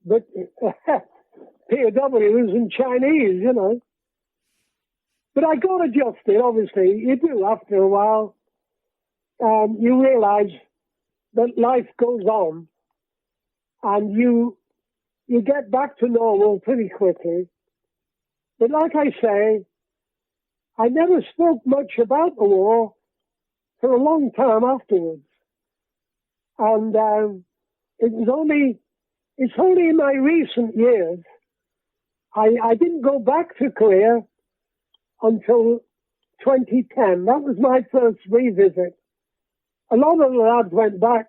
but POWs and Chinese, you know. But I got adjusted, obviously. You do after a while. You realise that life goes on, and you get back to normal pretty quickly. But like I say, I never spoke much about the war for a long time afterwards. And it's only in my recent years, I didn't go back to Korea until 2010. That was my first revisit. A lot of the lads went back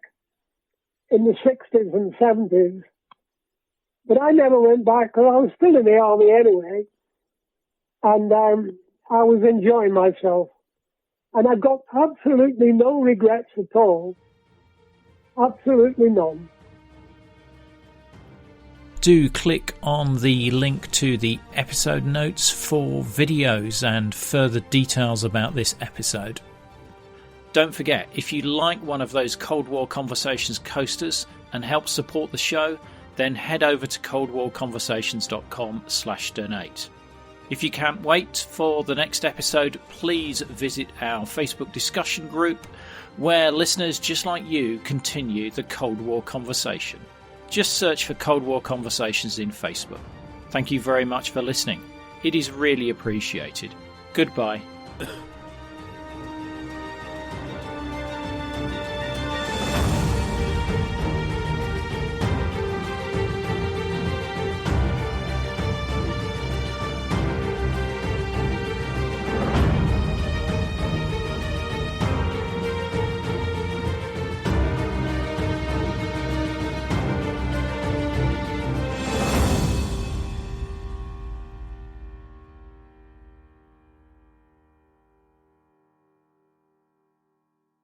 in the 60s and 70s, but I never went back because I was still in the army anyway, and I was enjoying myself. And I've got absolutely no regrets at all. Absolutely none. Do click on the link to the episode notes for videos and further details about this episode. Don't forget, if you like one of those Cold War Conversations coasters and help support the show, then head over to coldwarconversations.com/donate. If you can't wait for the next episode, please visit our Facebook discussion group, where listeners just like you continue the Cold War conversation. Just search for Cold War Conversations in Facebook. Thank you very much for listening. It is really appreciated. Goodbye.